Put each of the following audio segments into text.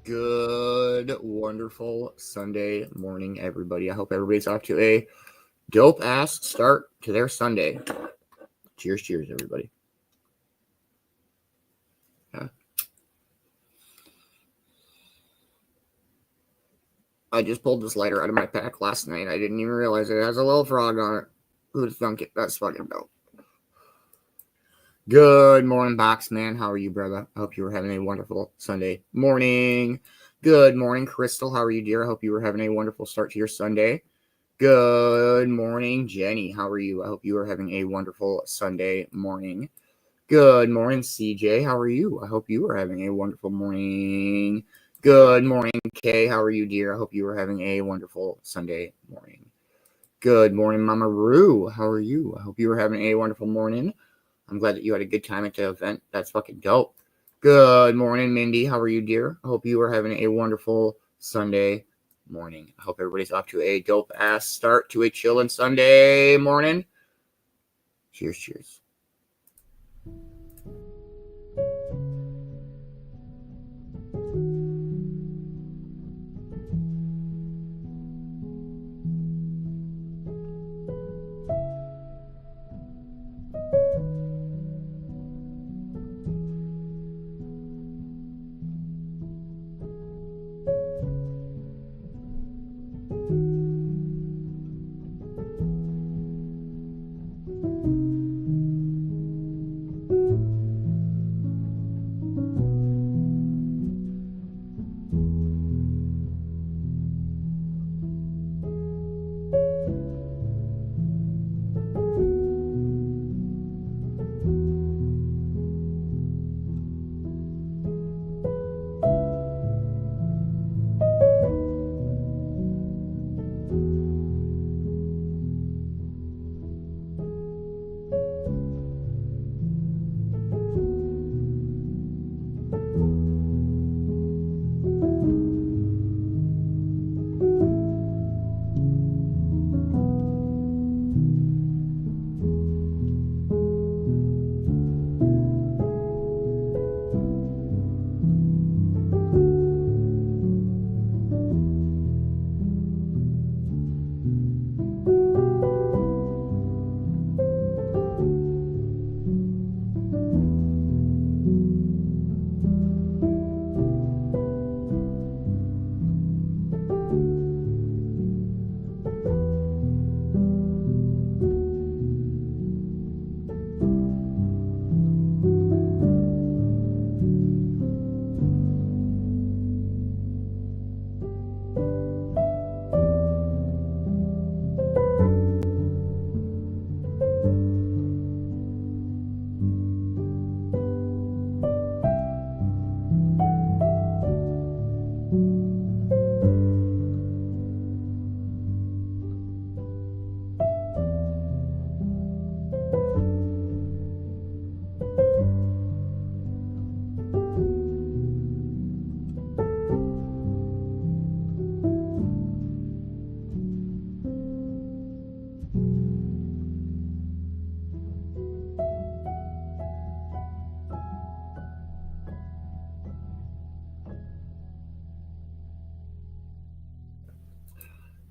Good, wonderful Sunday morning, everybody. I hope everybody's off to a dope-ass start to their Sunday. Cheers, cheers, everybody. Yeah. I just pulled this lighter out of my pack last night. I didn't even realize it has a little frog on it. Who'd thunk it? That's fucking dope. Good morning, Boxman. How are you, brother? I hope you were having a wonderful Sunday morning. Good morning, Crystal. How are you, dear? I hope you were having a wonderful start to your Sunday. Good morning, Jenny. How are you? I hope you are having a wonderful Sunday morning. Good morning, CJ. How are you? I hope you are having a wonderful morning. Good morning, Kay. How are you, dear? I hope you are having a wonderful Sunday morning. Good morning, Mama Roo. How are you? I hope you are having a wonderful morning. I'm glad that you had a good time at the event. That's fucking dope. Good morning, Mindy. How are you, dear? I hope you are having a wonderful Sunday morning. I hope everybody's off to a dope-ass start to a chillin' Sunday morning. Cheers, cheers.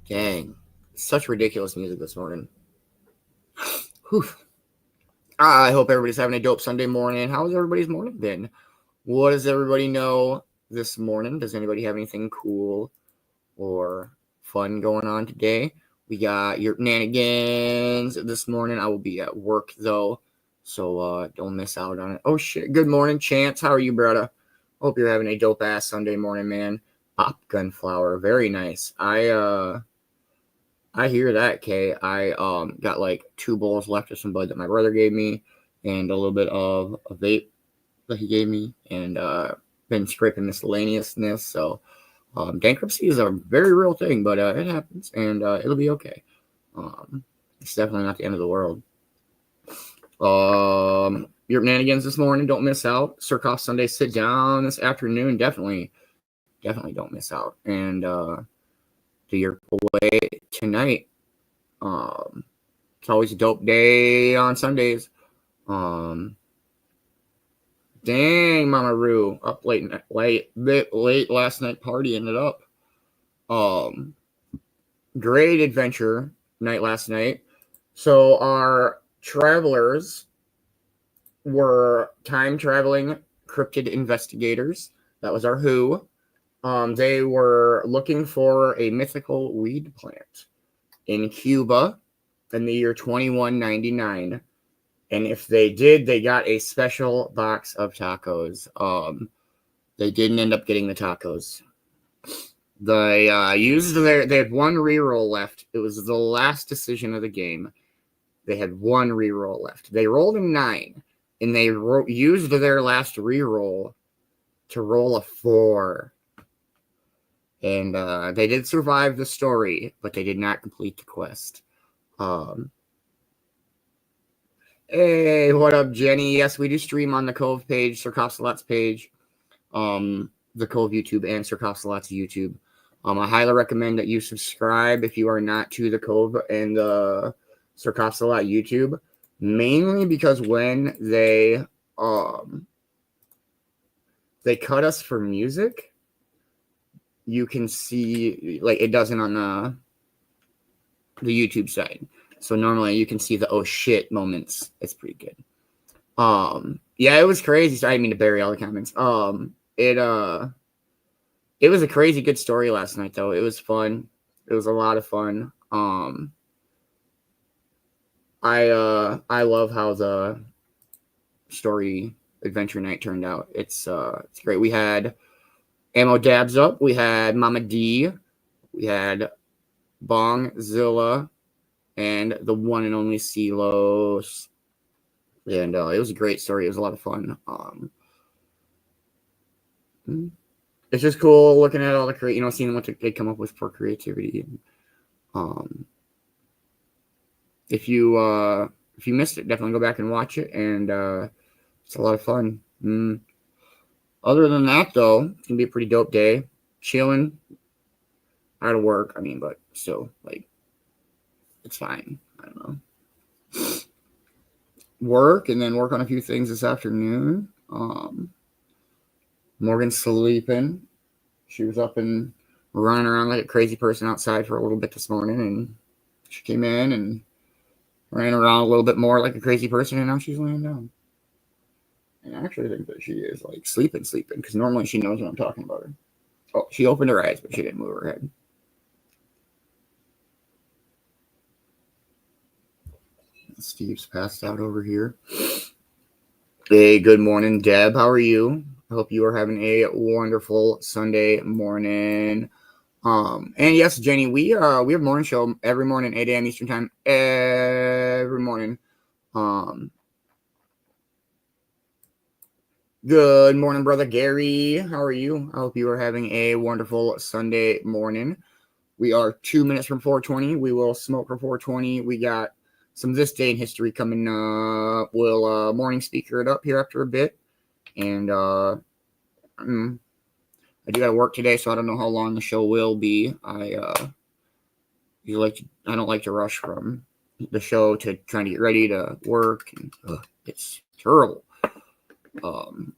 Dang. Such ridiculous music this morning. Whew. I hope everybody's having a dope Sunday morning. How's everybody's morning been? What does everybody know this morning? Does anybody have anything cool or fun going on today? We got your nanigans this morning. I will be at work, though, so don't miss out on it. Oh, shit. Good morning, Chance. How are you, brother? Hope you're having a dope-ass Sunday morning, man. Pop Gunflower. Very nice. I hear that, Kay. I got like 2 bowls left of some bud that my brother gave me and a little bit of a vape that he gave me, and been scraping miscellaneousness. So bankruptcy is a very real thing, but it happens, and it'll be okay. It's definitely not the end of the world. Your nanigans this morning, don't miss out. Surf Sunday sit down this afternoon. Definitely don't miss out. And to your way tonight. It's always a dope day on Sundays. Dang, Mama Roo, up late last night partying it up. Great adventure night last night. So our travelers were time traveling cryptid investigators. That was our who. They were looking for a mythical weed plant in Cuba in the year 2199. And if they did, they got a special box of tacos. They didn't end up getting the tacos. They they had 1 reroll left. It was the last decision of the game. They had 1 reroll left. They rolled a 9, and they used their last reroll to roll a 4. And they did survive the story, but they did not complete the quest. Hey, what up, Jenny? Yes, we do stream on the Cove page, Sir Alot's page, the Cove YouTube and Sir Alot's YouTube. I highly recommend that you subscribe if you are not to the Cove and the Sir Alot YouTube, mainly because when they cut us for music, you can see, like, it doesn't on the YouTube side. So normally you can see the oh shit moments. It's pretty good. Yeah, it was crazy. So I didn't mean to bury all the comments. It was a crazy good story last night, though. It was fun. It was a lot of fun. I love how the story adventure night turned out. It's great. We had Ammo Dabs Up. We had Mama D. We had Bongzilla and the one and only Silos. And it was a great story. It was a lot of fun. It's just cool looking at all the seeing what they come up with for creativity. If you missed it, definitely go back and watch it. And it's a lot of fun. Other than that, though, it's gonna be a pretty dope day. Chilling. Out of work, but still, like, it's fine. I don't know. Work and then work on a few things this afternoon. Morgan's sleeping. She was up and running around like a crazy person outside for a little bit this morning, and she came in and ran around a little bit more like a crazy person, and now she's laying down. And I actually think that she is like sleeping, because normally she knows when I'm talking about her. Oh, she opened her eyes, but she didn't move her head. Steve's passed out over here. Hey, good morning, Deb. How are you? I hope you are having a wonderful Sunday morning. And yes, Jenny, we have a morning show every morning, 8 a.m. Eastern time, every morning. Good morning, brother Gary. How are you? I hope you are having a wonderful Sunday morning. We are 2 minutes from 420. We will smoke for 420. We got some This Day in History coming up. We'll morning speaker it up here after a bit. And I do got to work today, so I don't know how long the show will be. I don't like to rush from the show to trying to get ready to work. And, it's terrible. And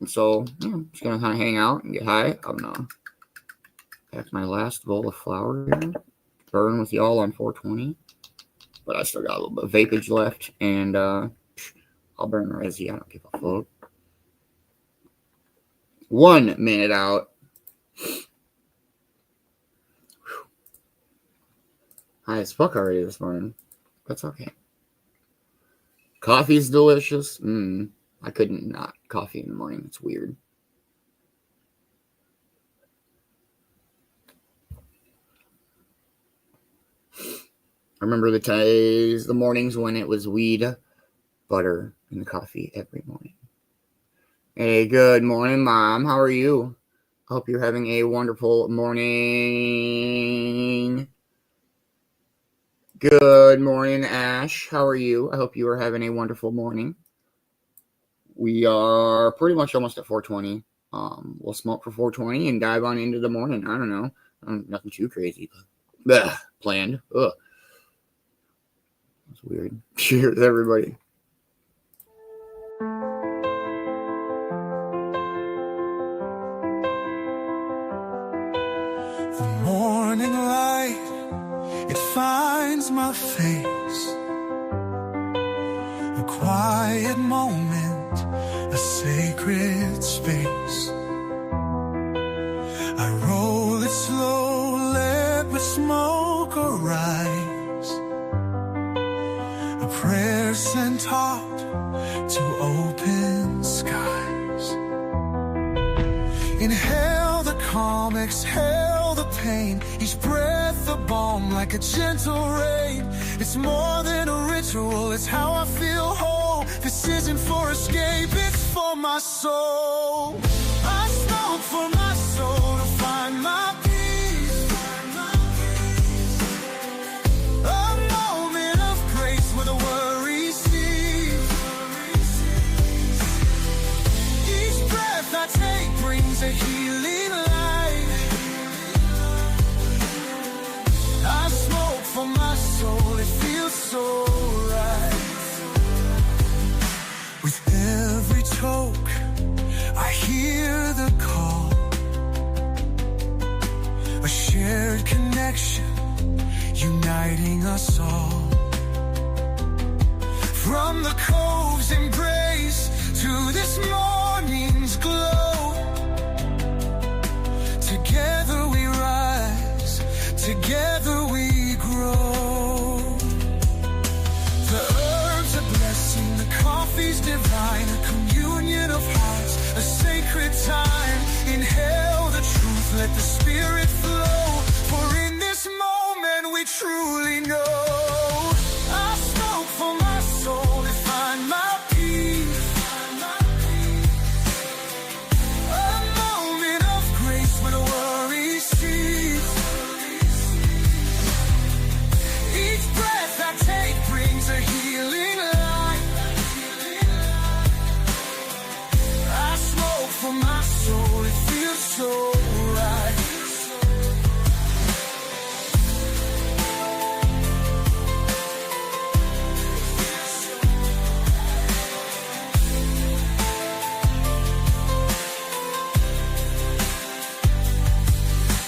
so I'm just gonna kind of hang out and get high. I'm gonna pack my last bowl of flour here. burn with y'all on 420. But I still got a little bit of vapage left, and I'll burn resi. I don't give a fuck. 1 minute out. High as fuck already this morning. That's okay. Coffee's delicious. I couldn't not coffee in the morning. It's weird. I remember the mornings when it was weed butter in the coffee every morning. Hey, good morning, Mom. How are you? I hope you're having a wonderful morning. Good morning, Ash. How are you? I hope you are having a wonderful morning. We are pretty much almost at 420. We'll smoke for 420 and dive on into the morning. I don't know. Nothing too crazy. Planned. Ugh. That's weird. Cheers, everybody. The morning light, it finds my face. A quiet moment, a sacred space. I roll it slow, let with smoke arise. A prayer sent out to open skies. Inhale the calm, exhale the pain. Each breath a balm like a gentle rain. It's more than a ritual, it's how I feel whole. This isn't for escape, it's for my soul. I smoke for my soul to find my peace. A moment of grace where the worry cease. Each breath I take brings a healing light. I smoke for my soul, it feels so right. With every toke, I hear the call. A shared connection, uniting us all. From the cove's embrace to this morning's glow. Together we rise, together we grow. The herbs a blessing, the coffee's divine. A communion of hearts, a sacred time. Inhale the truth, let the spirit flow. For in this moment we truly know. I smoke for my soul to find my peace. A moment of grace when worry cease. Each breath I take brings a healing light. I smoke for my soul, it feels so right.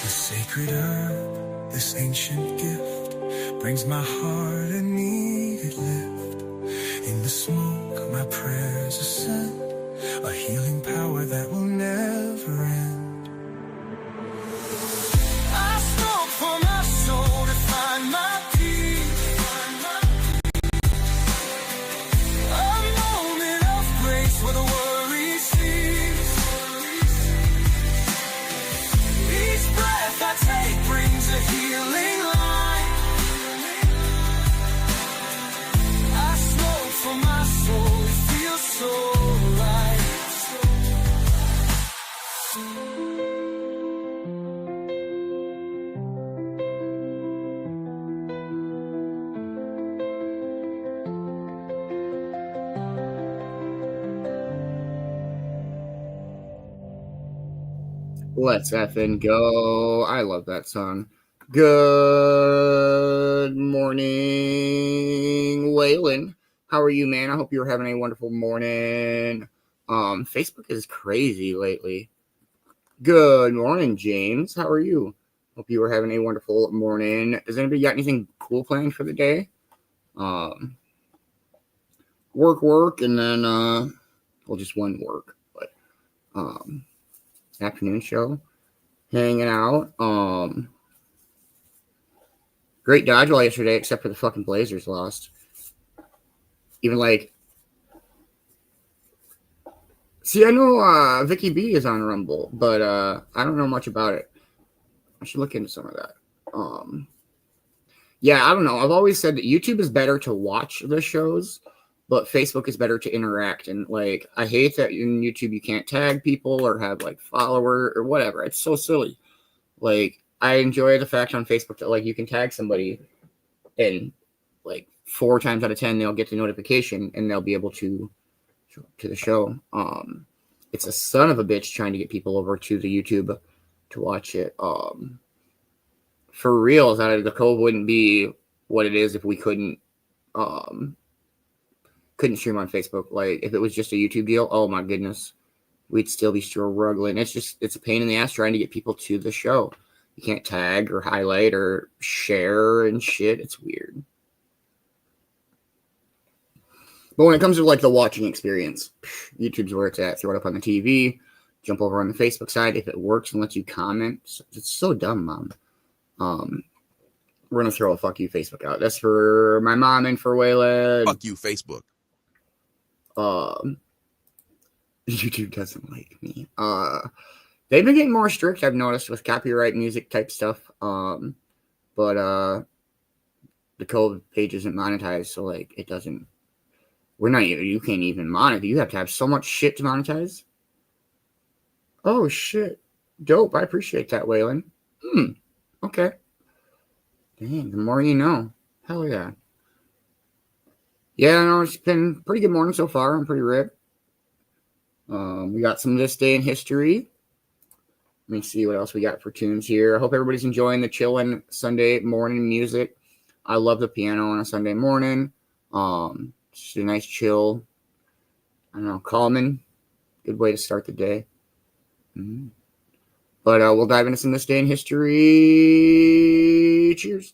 The sacred herb, this ancient gift, brings my heart a needed lift. In the smoke, my prayers ascend, a healing power that will never end. I smoke for my soul to find my peace. A moment of grace where the worry cease. Each breath I take brings a healing light. I smoke for my soul, it feels so right. Let's effing go. I love that song. Good morning, Waylon. How are you, man? I hope you're having a wonderful morning. Facebook is crazy lately. Good morning, James. How are you? Hope you are having a wonderful morning. Does anybody got anything cool planned for the day? Work, and then, well, just one work, but, afternoon show, hanging out. Great dodgeball yesterday, except for the fucking Blazers lost. Even like, see, I know Vicki B is on Rumble, but I don't know much about it. I should look into some of that. Yeah, I don't know. I've always said that YouTube is better to watch the shows, but Facebook is better to interact. And like, I hate that in YouTube you can't tag people or have like follower or whatever. It's so silly. Like, I enjoy the fact on Facebook that like you can tag somebody and like 4 times out of 10 they'll get the notification and they'll be able to the show. It's a son of a bitch trying to get people over to the YouTube to watch it. For real, the Cove wouldn't be what it is if we couldn't stream on Facebook. Like, if it was just a YouTube deal, oh my goodness, we'd still be struggling. It's a pain in the ass trying to get people to the show. You can't tag or highlight or share and shit. It's weird. But when it comes to like the watching experience, YouTube's where it's at. Throw it up on the TV, jump over on the Facebook side. If it works and lets you comment, it's so dumb, Mom. We're gonna throw a fuck you Facebook out. That's for my mom and for Waylon. Fuck you, Facebook. YouTube doesn't like me. They've been getting more strict, I've noticed, with copyright music type stuff. But the Cove page isn't monetized, so like it doesn't. You can't even monetize. You have to have so much shit to monetize. Oh shit. Dope. I appreciate that, Waylon. Okay. Dang, the more you know. Hell yeah. Yeah, no, it's been a pretty good morning so far. I'm pretty ripped. We got some This Day in History. Let me see what else we got for tunes here. I hope everybody's enjoying the Chillin Sunday Morning music. I love the piano on a Sunday morning. Just a nice chill, I don't know, calming. Good way to start the day. But we'll dive into some This Day in History. Cheers.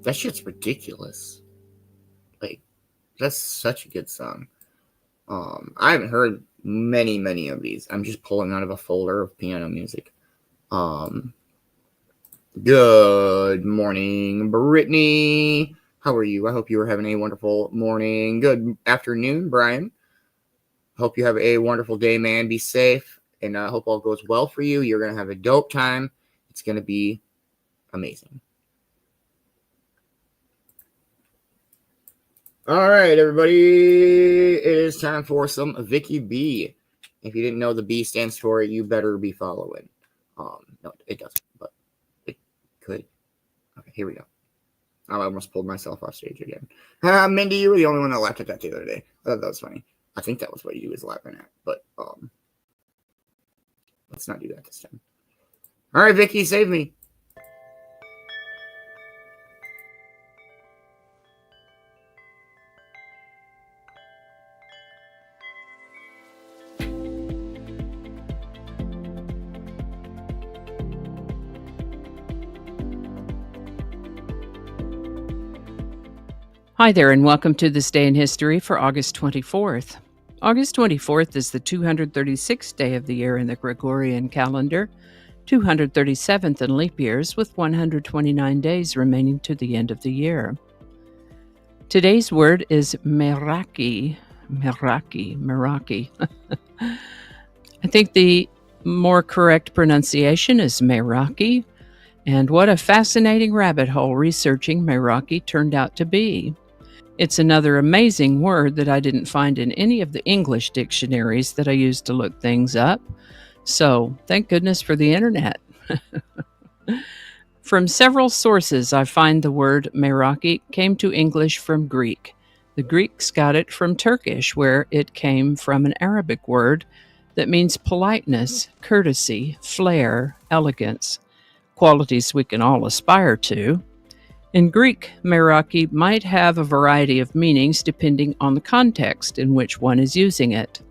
That shit's ridiculous. Like, that's such a good song. I haven't heard many of these. I'm just pulling out of a folder of piano music. Good morning, Brittany. How are you? I hope you are having a wonderful morning. Good afternoon, Brian. Hope you have a wonderful day, man. Be safe, and I hope all goes well for you. You're going to have a dope time. It's going to be amazing. All right, everybody. It is time for some Vicki B. If you didn't know the B stands for you better be following. No, it doesn't, but it could. Okay, here we go. I almost pulled myself off stage again. Mindy, you were the only one that laughed at that the other day. I thought that was funny. I think that was what you was laughing at, but let's not do that this time. All right, Vicki, save me. Hi there, and welcome to This Day in History for August 24th. August 24th is the 236th day of the year in the Gregorian calendar, 237th in leap years, with 129 days remaining to the end of the year. Today's word is meraki. I think the more correct pronunciation is meraki, and what a fascinating rabbit hole researching meraki turned out to be. It's another amazing word that I didn't find in any of the English dictionaries that I used to look things up. So, thank goodness for the internet. From several sources, I find the word meraki came to English from Greek. The Greeks got it from Turkish, where it came from an Arabic word that means politeness, courtesy, flair, elegance, qualities we can all aspire to. In Greek, meraki might have a variety of meanings depending on the context in which one is using it.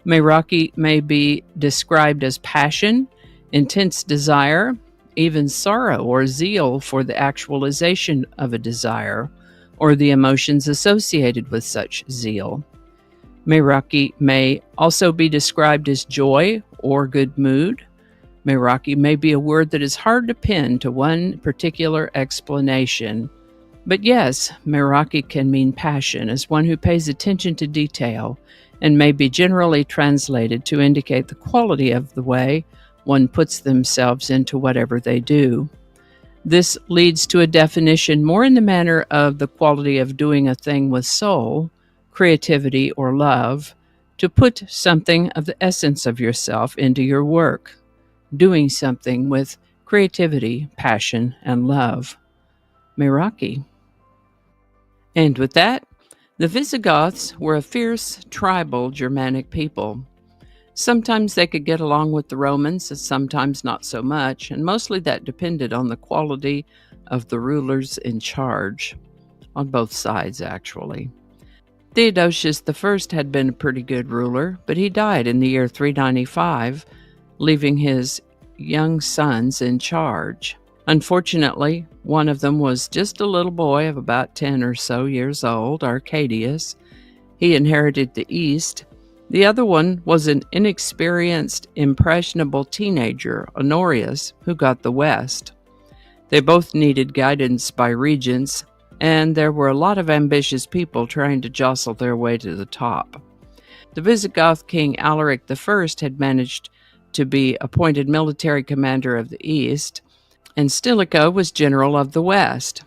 Meraki may be described as passion, intense desire, even sorrow or zeal for the actualization of a desire, or the emotions associated with such zeal. Meraki may also be described as joy or good mood. Meraki may be a word that is hard to pin to one particular explanation. But yes, meraki can mean passion as one who pays attention to detail, and may be generally translated to indicate the quality of the way one puts themselves into whatever they do. This leads to a definition more in the manner of the quality of doing a thing with soul, creativity, or love, to put something of the essence of yourself into your work. Doing something with creativity, passion, and love. Meraki. And with that, the Visigoths were a fierce, tribal Germanic people. Sometimes they could get along with the Romans, and sometimes not so much, and mostly that depended on the quality of the rulers in charge, on both sides, actually. Theodosius I had been a pretty good ruler, but he died in the year 395, leaving his young sons in charge. Unfortunately, one of them was just a little boy of about 10 or so years old, Arcadius. He inherited the East. The other one was an inexperienced, impressionable teenager, Honorius, who got the West. They both needed guidance by regents, and there were a lot of ambitious people trying to jostle their way to the top. The Visigoth king Alaric I had managed to be appointed military commander of the East, and Stilicho was general of the West.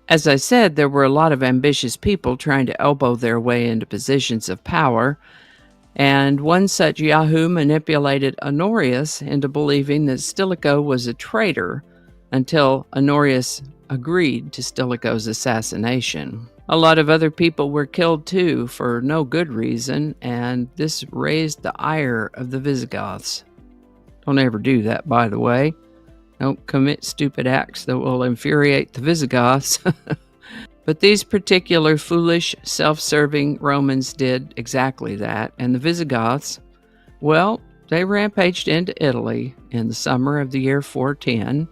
As I said, there were a lot of ambitious people trying to elbow their way into positions of power, and one such yahoo manipulated Honorius into believing that Stilicho was a traitor until Honorius agreed to Stilicho's assassination. A lot of other people were killed too for no good reason, and this raised the ire of the Visigoths. Don't ever do that, by the way. Don't commit stupid acts that will infuriate the Visigoths. But these particular foolish, self-serving Romans did exactly that, and the Visigoths, well, they rampaged into Italy in the summer of the year 410,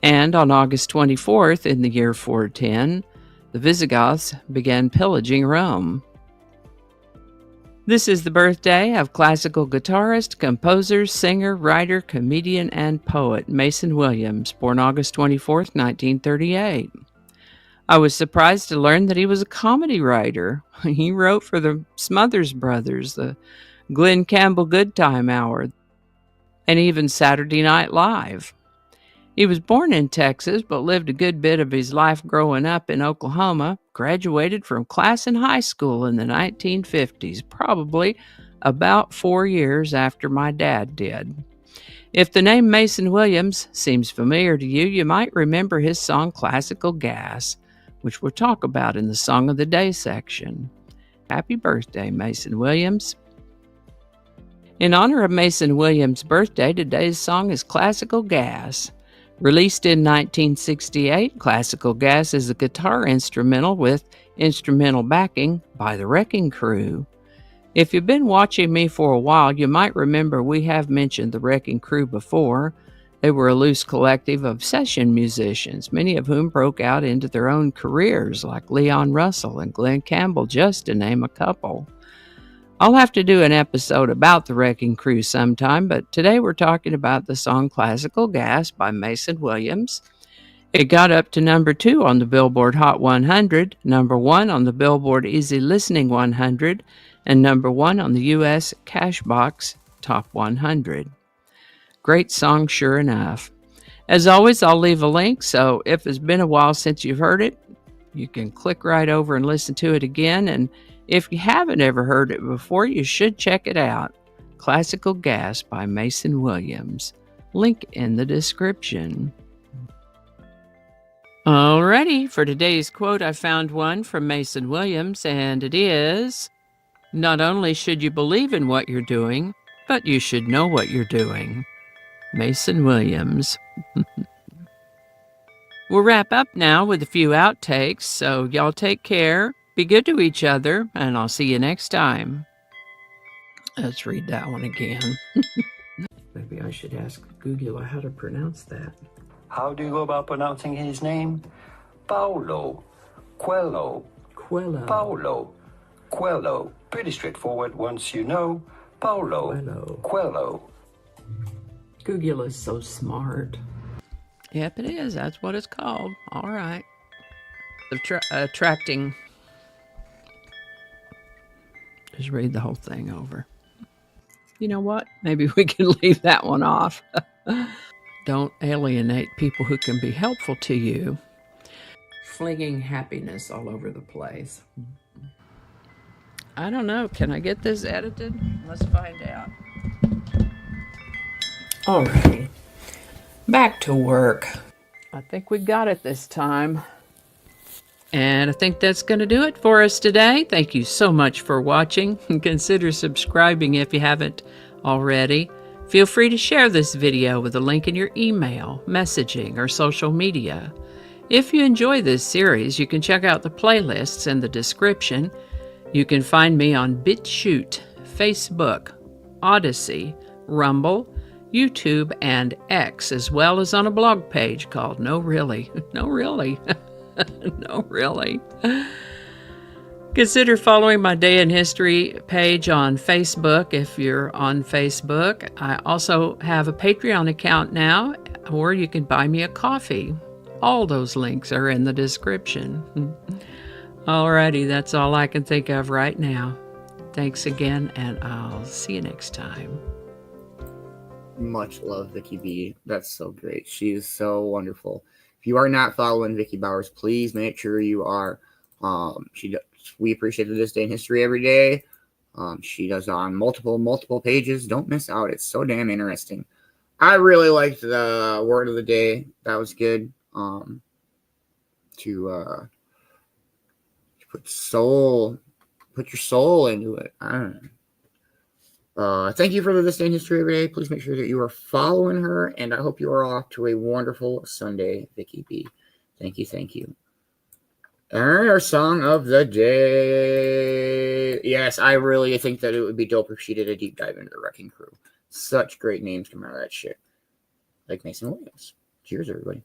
And on August 24th, in the year 410, the Visigoths began pillaging Rome. This is the birthday of classical guitarist, composer, singer, writer, comedian, and poet Mason Williams, born August 24th, 1938. I was surprised to learn that he was a comedy writer. He wrote for the Smothers Brothers, the Glenn Campbell Good Time Hour, and even Saturday Night Live. He was born in Texas, but lived a good bit of his life growing up in Oklahoma, graduated from class in high school in the 1950s, probably about 4 years after my dad did. If the name Mason Williams seems familiar to you, you might remember his song Classical Gas, which we'll talk about in the Song of the Day section. Happy birthday, Mason Williams. In honor of Mason Williams' birthday, today's song is Classical Gas. Released in 1968, Classical Gas is a guitar instrumental with instrumental backing by the Wrecking Crew. If you've been watching me for a while, you might remember we have mentioned the Wrecking Crew before. They were a loose collective of session musicians, many of whom broke out into their own careers, like Leon Russell and Glenn Campbell, just to name a couple. I'll have to do an episode about the Wrecking Crew sometime, but today we're talking about the song Classical Gas by Mason Williams. It got up to number 2 on the Billboard Hot 100, number 1 on the Billboard Easy Listening 100, and number 1 on the U.S. Cashbox Top 100. Great song, sure enough. As always, I'll leave a link, so if it's been a while since you've heard it, you can click right over and listen to it again, and if you haven't ever heard it before, you should check it out. Classical Gas by Mason Williams. Link in the description. Alrighty, for today's quote, I found one from Mason Williams, and it is, "Not only should you believe in what you're doing, but you should know what you're doing." Mason Williams. We'll wrap up now with a few outtakes, so y'all take care. Be good to each other, and I'll see you next time. Let's read that one again. Maybe I should ask Google how to pronounce that. How do you go about pronouncing his name? Paulo Coelho. Coelho. Pretty straightforward once you know. Paulo Coelho. Google is so smart. Yep, it is. That's what it's called. All right. Attracting. Just read the whole thing over. You know what? Maybe we can leave that one off. Don't alienate people who can be helpful to you. Flinging happiness all over the place. I don't know. Can I get this edited? Let's find out. Alrighty. Back to work. I think we got it this time. And I think that's going to do it for us today. Thank you so much for watching. Consider subscribing if you haven't already. Feel free to share this video with a link in your email, messaging, or social media. If you enjoy this series, you can check out the playlists in the description. You can find me on BitChute, Facebook, Odyssey, Rumble, YouTube, and X, as well as on a blog page called No Really. No Really. No, really. Consider following my Day in History page on Facebook if you're on Facebook. I also have a Patreon account now, or you can buy me a coffee. All those links are in the description. Alrighty, that's all I can think of right now. Thanks again, and I'll see you next time. Much love, Vicki B. That's so great. She is so wonderful. If you are not following Vicki Bowers, please make sure you are. We appreciate This Day in History every day. She does it on multiple pages. Don't miss out. It's so damn interesting. I really liked the word of the day. That was good. To put your soul into it. I don't know. Thank you for This Day in History every day. Please make sure that you are following her, and I hope you are off to a wonderful Sunday, Vicki B. Thank you. All right, our song of the day. Yes, I really think that it would be dope if she did a deep dive into the Wrecking Crew. Such great names come out of that shit. Like Mason Williams. Cheers, everybody.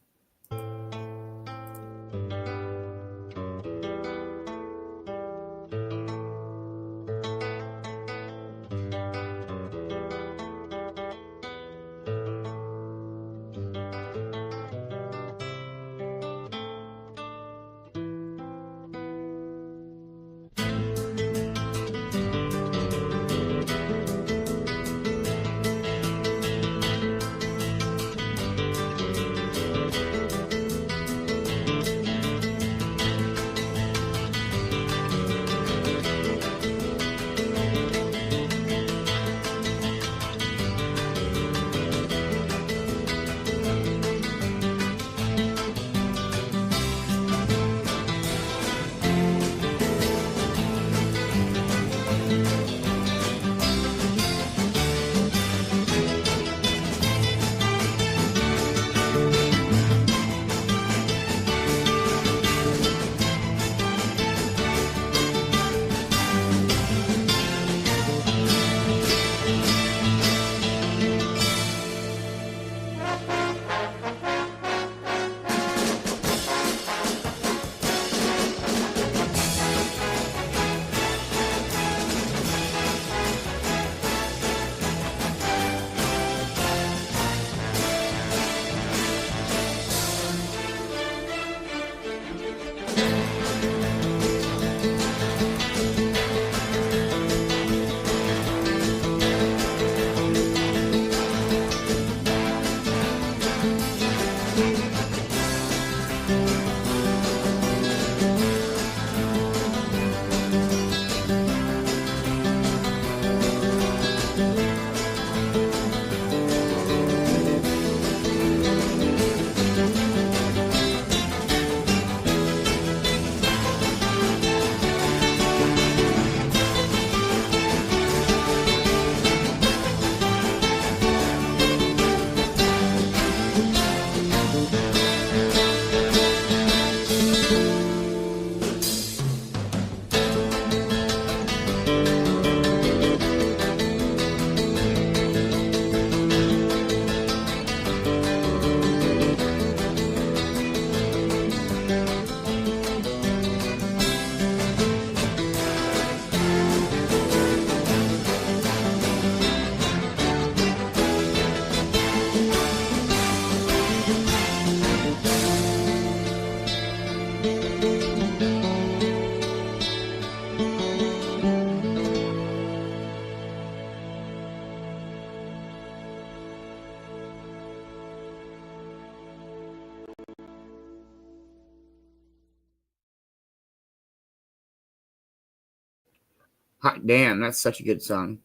Hot damn, that's such a good song.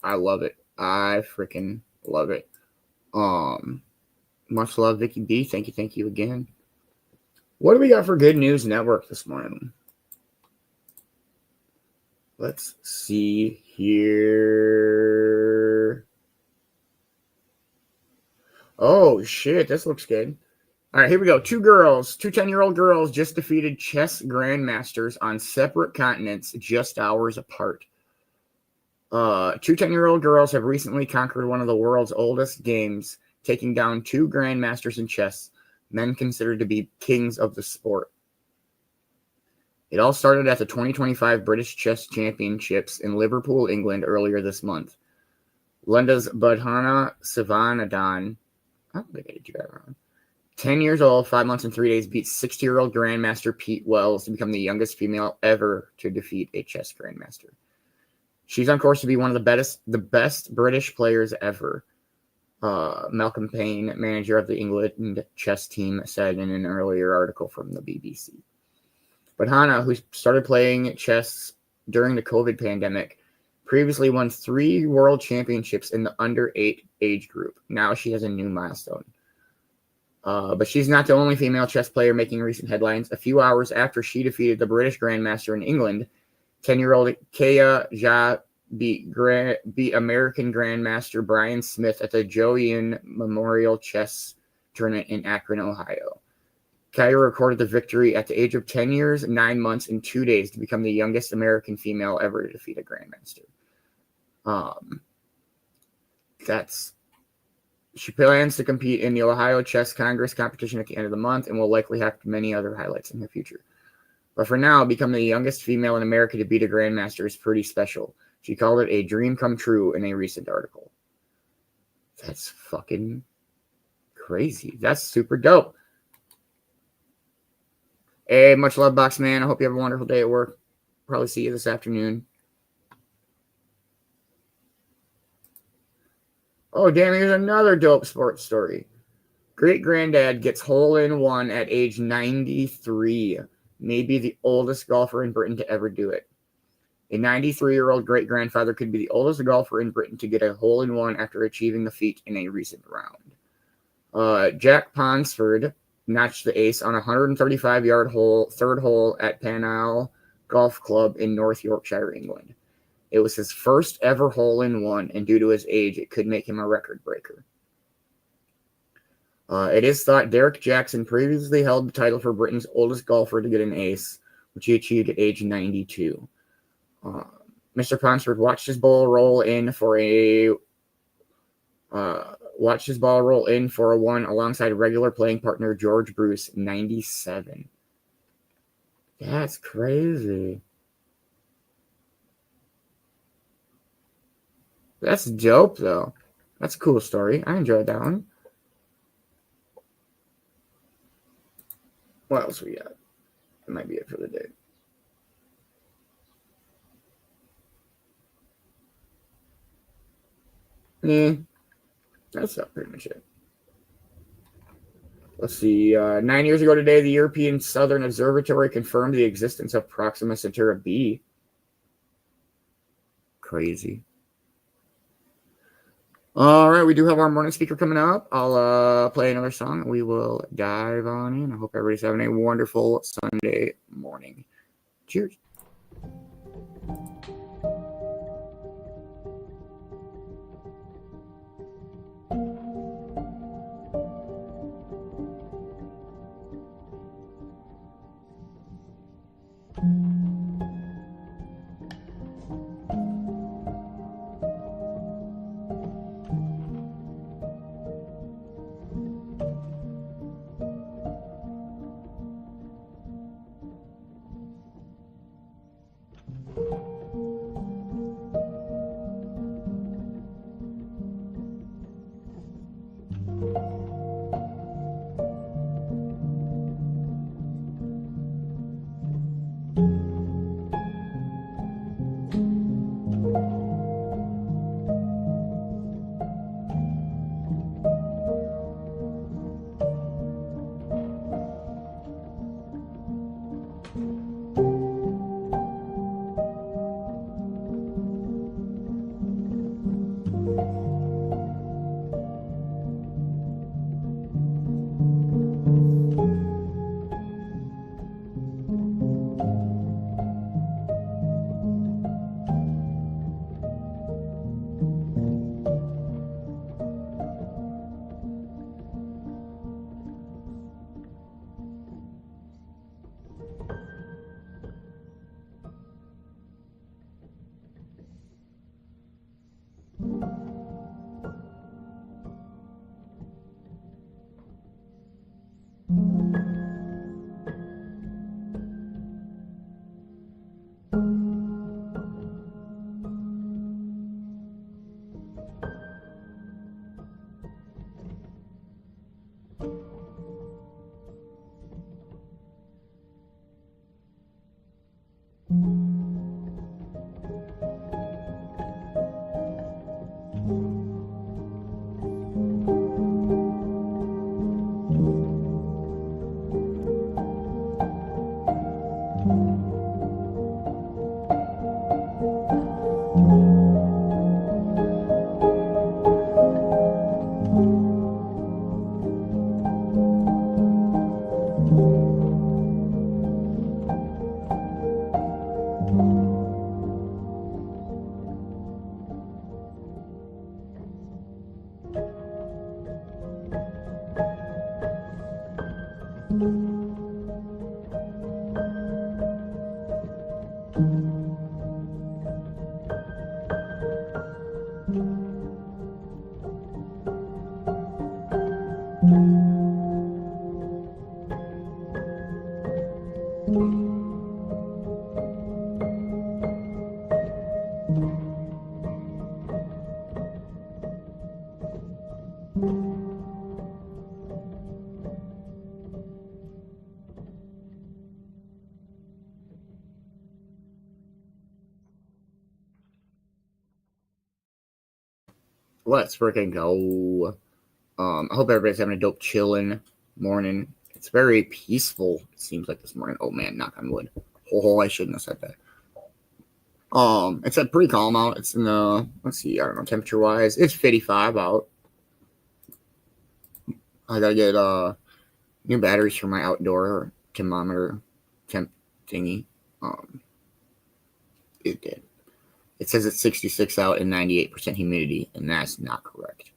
I love it. I freaking love it. Much love, Vicki B. Thank you again. What do we got for Good News Network this morning? Let's see here. Oh, shit, this looks good. All right, here we go. Two 10-year-old girls just defeated chess grandmasters on separate continents just hours apart. Two 10-year-old girls have recently conquered one of the world's oldest games, taking down two grandmasters in chess, men considered to be kings of the sport. It all started at the 2025 British Chess Championships in Liverpool, England, earlier this month. Lunda's Badhana Sivanathan, I don't think I did that wrong, 10 years old, 5 months and 3 days, beat 60-year-old Grandmaster Pete Wells to become the youngest female ever to defeat a chess grandmaster. She's on course to be one of the best British players ever, Malcolm Payne, manager of the England chess team, said in an earlier article from the BBC. But Hannah, who started playing chess during the COVID pandemic, previously won 3 world championships in the under-8 age group. Now she has a new milestone. But she's not the only female chess player making recent headlines. A few hours after she defeated the British grandmaster in England, 10-year-old Kaya Jha beat American grandmaster Brian Smith at the Joanne Memorial Chess Tournament in Akron, Ohio. Kaya recorded the victory at the age of 10 years, 9 months, and 2 days to become the youngest American female ever to defeat a grandmaster. That's She plans to compete in the Ohio Chess Congress competition at the end of the month and will likely have many other highlights in her future. But for now, becoming the youngest female in America to beat a grandmaster is pretty special. She called it a dream come true in a recent article. That's fucking crazy. That's super dope. Hey, much love, Box Man. I hope you have a wonderful day at work. Probably see you this afternoon. Oh, damn, here's another dope sports story. Great-granddad gets hole-in-one at age 93. Maybe the oldest golfer in Britain to ever do it. A 93-year-old great-grandfather could be the oldest golfer in Britain to get a hole-in-one after achieving the feat in a recent round. Jack Ponsford notched the ace on a 135-yard hole, third hole at Panal Golf Club in North Yorkshire, England. It was his first ever hole-in-one, and due to his age, it could make him a record breaker. It is thought Derek Jackson previously held the title for Britain's oldest golfer to get an ace, which he achieved at age 92. Mr. Ponsford watched his ball roll in for a one alongside regular playing partner George Bruce, 97. That's crazy. That's dope, though. That's a cool story. I enjoyed that one. What else we got? That might be it for the day. Yeah, that's not pretty much it. Let's see. 9 years ago today, the European Southern Observatory confirmed the existence of Proxima Centauri b. Crazy. All right, we do have our morning speaker coming up. I'll play another song and we will dive on in. I hope everybody's having a wonderful Sunday morning. Cheers. let's freaking go. I hope everybody's having a dope chillin' morning. It's very peaceful, it seems like this morning. Oh man, knock on wood. Oh, I shouldn't have said that. It's pretty calm out. It's in the, let's see, I don't know, temperature wise, it's 55 out. I gotta get new batteries for my outdoor thermometer temp thingy. It did. It says it's 66 out and 98% humidity, and that's not correct.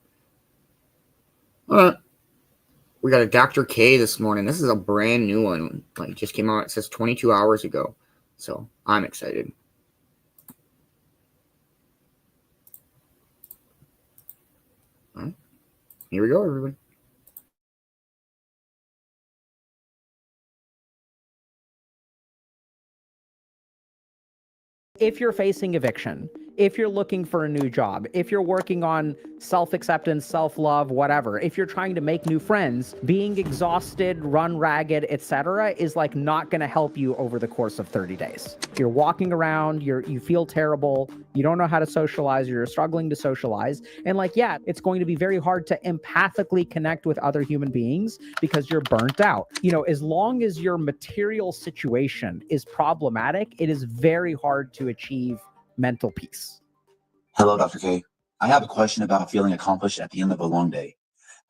We got a Dr. K this morning. This is a brand new one. Like, just came out. It says 22 hours ago. So I'm excited. All right. Here we go, everybody. If you're facing eviction, if you're looking for a new job, if you're working on self-acceptance, self-love, whatever, if you're trying to make new friends, being exhausted, run ragged, etc., is like not going to help you over the course of 30 days. You're walking around, you feel terrible, you don't know how to socialize, you're struggling to socialize, and like, yeah, it's going to be very hard to empathically connect with other human beings because you're burnt out. You know, as long as your material situation is problematic, it is very hard to achieve mental peace. Hello, Dr. K. I have a question about feeling accomplished at the end of a long day.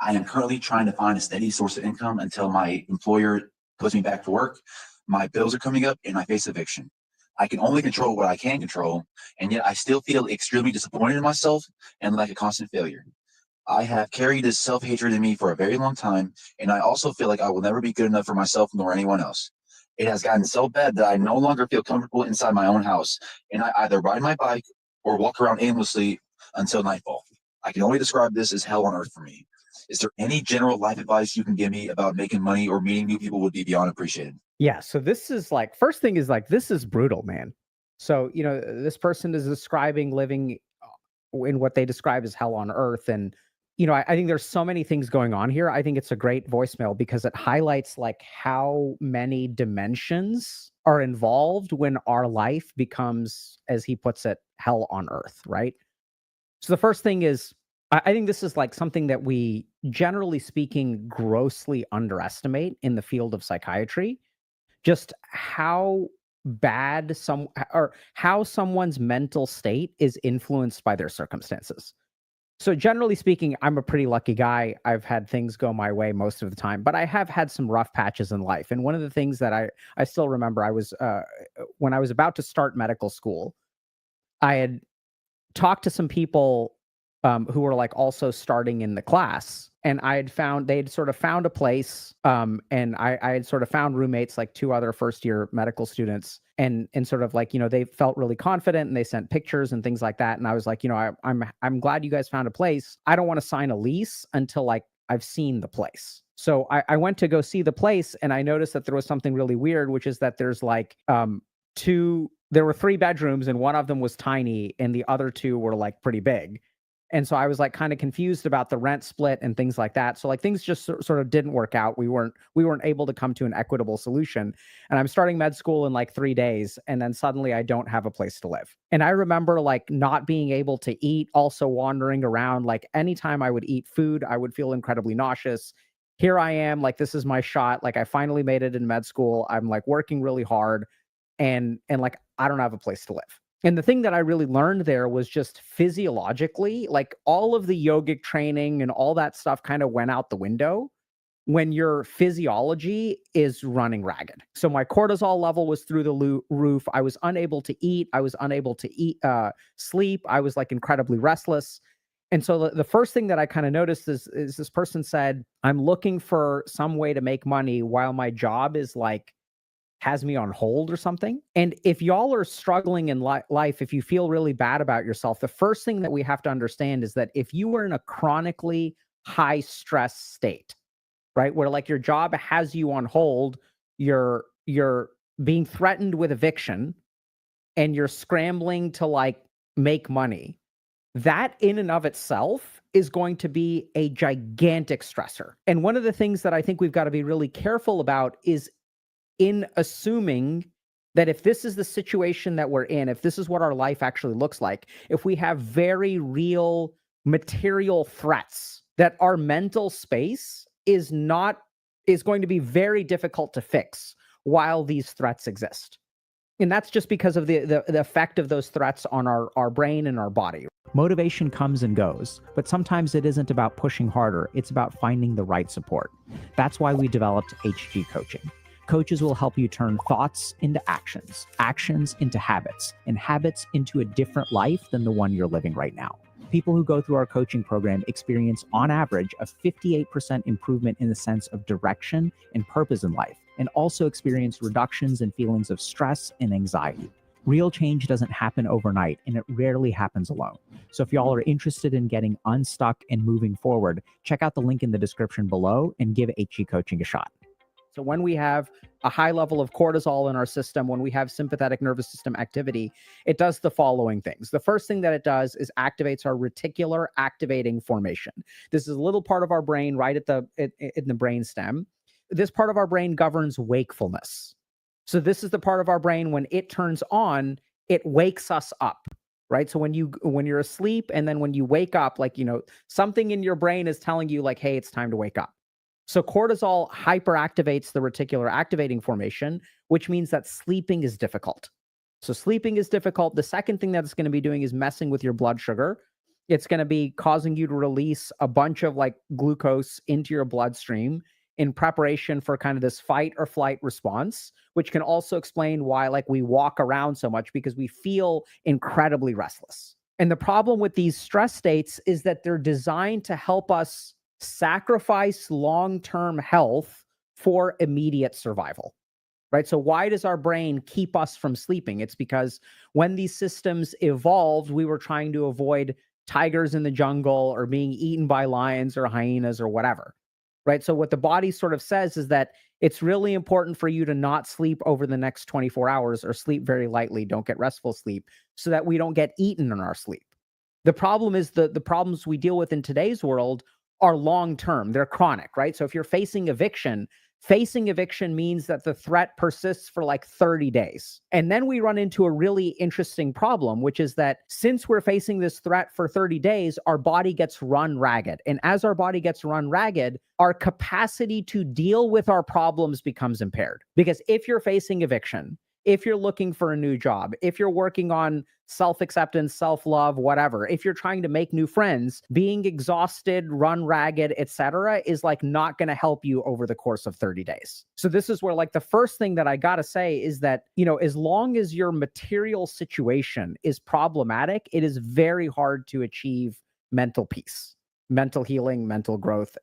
I am currently trying to find a steady source of income until my employer puts me back to work. My bills are coming up and I face eviction. I can only control what I can control, and yet I still feel extremely disappointed in myself and like a constant failure. I have carried this self-hatred in me for a very long time, and I also feel like I will never be good enough for myself nor anyone else. It has gotten so bad that I no longer feel comfortable inside my own house, and I either ride my bike or walk around aimlessly until nightfall. I can only describe this as hell on earth for me. Is there any general life advice you can give me about making money or meeting new people would be beyond appreciated? Yeah, so this is like, first thing is like, this is brutal, man. So, you know, this person is describing living in what they describe as hell on earth. And, you know, I think there's so many things going on here. I think it's a great voicemail because it highlights like how many dimensions are involved when our life becomes, as he puts it, hell on earth, right? So the first thing is, I think this is like something that we, generally speaking, grossly underestimate in the field of psychiatry, just how bad how someone's mental state is influenced by their circumstances. So generally speaking, I'm a pretty lucky guy. I've had things go my way most of the time, but I have had some rough patches in life. And one of the things that I still remember, I was when I was about to start medical school, I had talked to some people who were like also starting in the class, and they'd sort of found a place, and I had sort of found roommates, like 2 other first year medical students, and sort of like, you know, they felt really confident and they sent pictures and things like that. And I was like, you know, I'm glad you guys found a place. I don't want to sign a lease until like I've seen the place. So I went to go see the place, and I noticed that there was something really weird, which is that there's like there were 3 bedrooms, and one of them was tiny and the other 2 were like pretty big. And so I was like kind of confused about the rent split and things like that. So like things just sort of didn't work out. We weren't able to come to an equitable solution. And I'm starting med school in like 3 days, and then suddenly I don't have a place to live. And I remember like not being able to eat, also wandering around. Like anytime I would eat food, I would feel incredibly nauseous. Here I am, like this is my shot. Like I finally made it in med school. I'm like working really hard, and like I don't have a place to live. And the thing that I really learned there was just physiologically, like all of the yogic training and all that stuff kind of went out the window when your physiology is running ragged. So my cortisol level was through the roof. I was unable to eat. I was unable to sleep. I was like incredibly restless. And so the first thing that I kind of noticed is this person said, I'm looking for some way to make money while my job is like, has me on hold or something. And if y'all are struggling in life, if you feel really bad about yourself, the first thing that we have to understand is that if you are in a chronically high stress state, right, where like your job has you on hold, you're being threatened with eviction, and you're scrambling to like make money, that in and of itself is going to be a gigantic stressor. And one of the things that I think we've got to be really careful about is in assuming that if this is the situation that we're in, if this is what our life actually looks like, if we have very real material threats that our mental space is going to be very difficult to fix while these threats exist. And that's just because of the effect of those threats on our brain and our body. Motivation comes and goes, but sometimes it isn't about pushing harder. It's about finding the right support. That's why we developed HG Coaching. Coaches will help you turn thoughts into actions, actions into habits, and habits into a different life than the one you're living right now. People who go through our coaching program experience, on average, a 58% improvement in the sense of direction and purpose in life, and also experience reductions in feelings of stress and anxiety. Real change doesn't happen overnight, and it rarely happens alone. So if y'all are interested in getting unstuck and moving forward, check out the link in the description below and give HG Coaching a shot. So when we have a high level of cortisol in our system, when we have sympathetic nervous system activity, it does the following things. The first thing that it does is activates our reticular activating formation. This is a little part of our brain right in the brain stem. This part of our brain governs wakefulness. So this is the part of our brain when it turns on, it wakes us up, right? So when you're asleep and then when you wake up, like, something in your brain is telling you like, hey, it's time to wake up. So cortisol hyperactivates the reticular activating formation, which means that sleeping is difficult. So sleeping is difficult. The second thing that it's going to be doing is messing with your blood sugar. It's going to be causing you to release a bunch of like glucose into your bloodstream in preparation for kind of this fight or flight response, which can also explain why like we walk around so much, because we feel incredibly restless. And the problem with these stress states is that they're designed to help us sacrifice long-term health for immediate survival, right? So why does our brain keep us from sleeping? It's because when these systems evolved, we were trying to avoid tigers in the jungle or being eaten by lions or hyenas or whatever, right? So what the body sort of says is that it's really important for you to not sleep over the next 24 hours or sleep very lightly. Don't get restful sleep so that we don't get eaten in our sleep. The problem is the problems we deal with in today's world are long-term. They're chronic, right? So if you're facing eviction means that the threat persists for like 30 days. And then we run into a really interesting problem, which is that since we're facing this threat for 30 days, our body gets run ragged. And as our body gets run ragged, our capacity to deal with our problems becomes impaired. Because if you're facing eviction, if you're looking for a new job, if you're working on self-acceptance, self-love, whatever, if you're trying to make new friends, being exhausted, run ragged, etc., is like not going to help you over the course of 30 days. So this is where like the first thing that I got to say is that, as long as your material situation is problematic, it is very hard to achieve mental peace, mental healing, mental growth,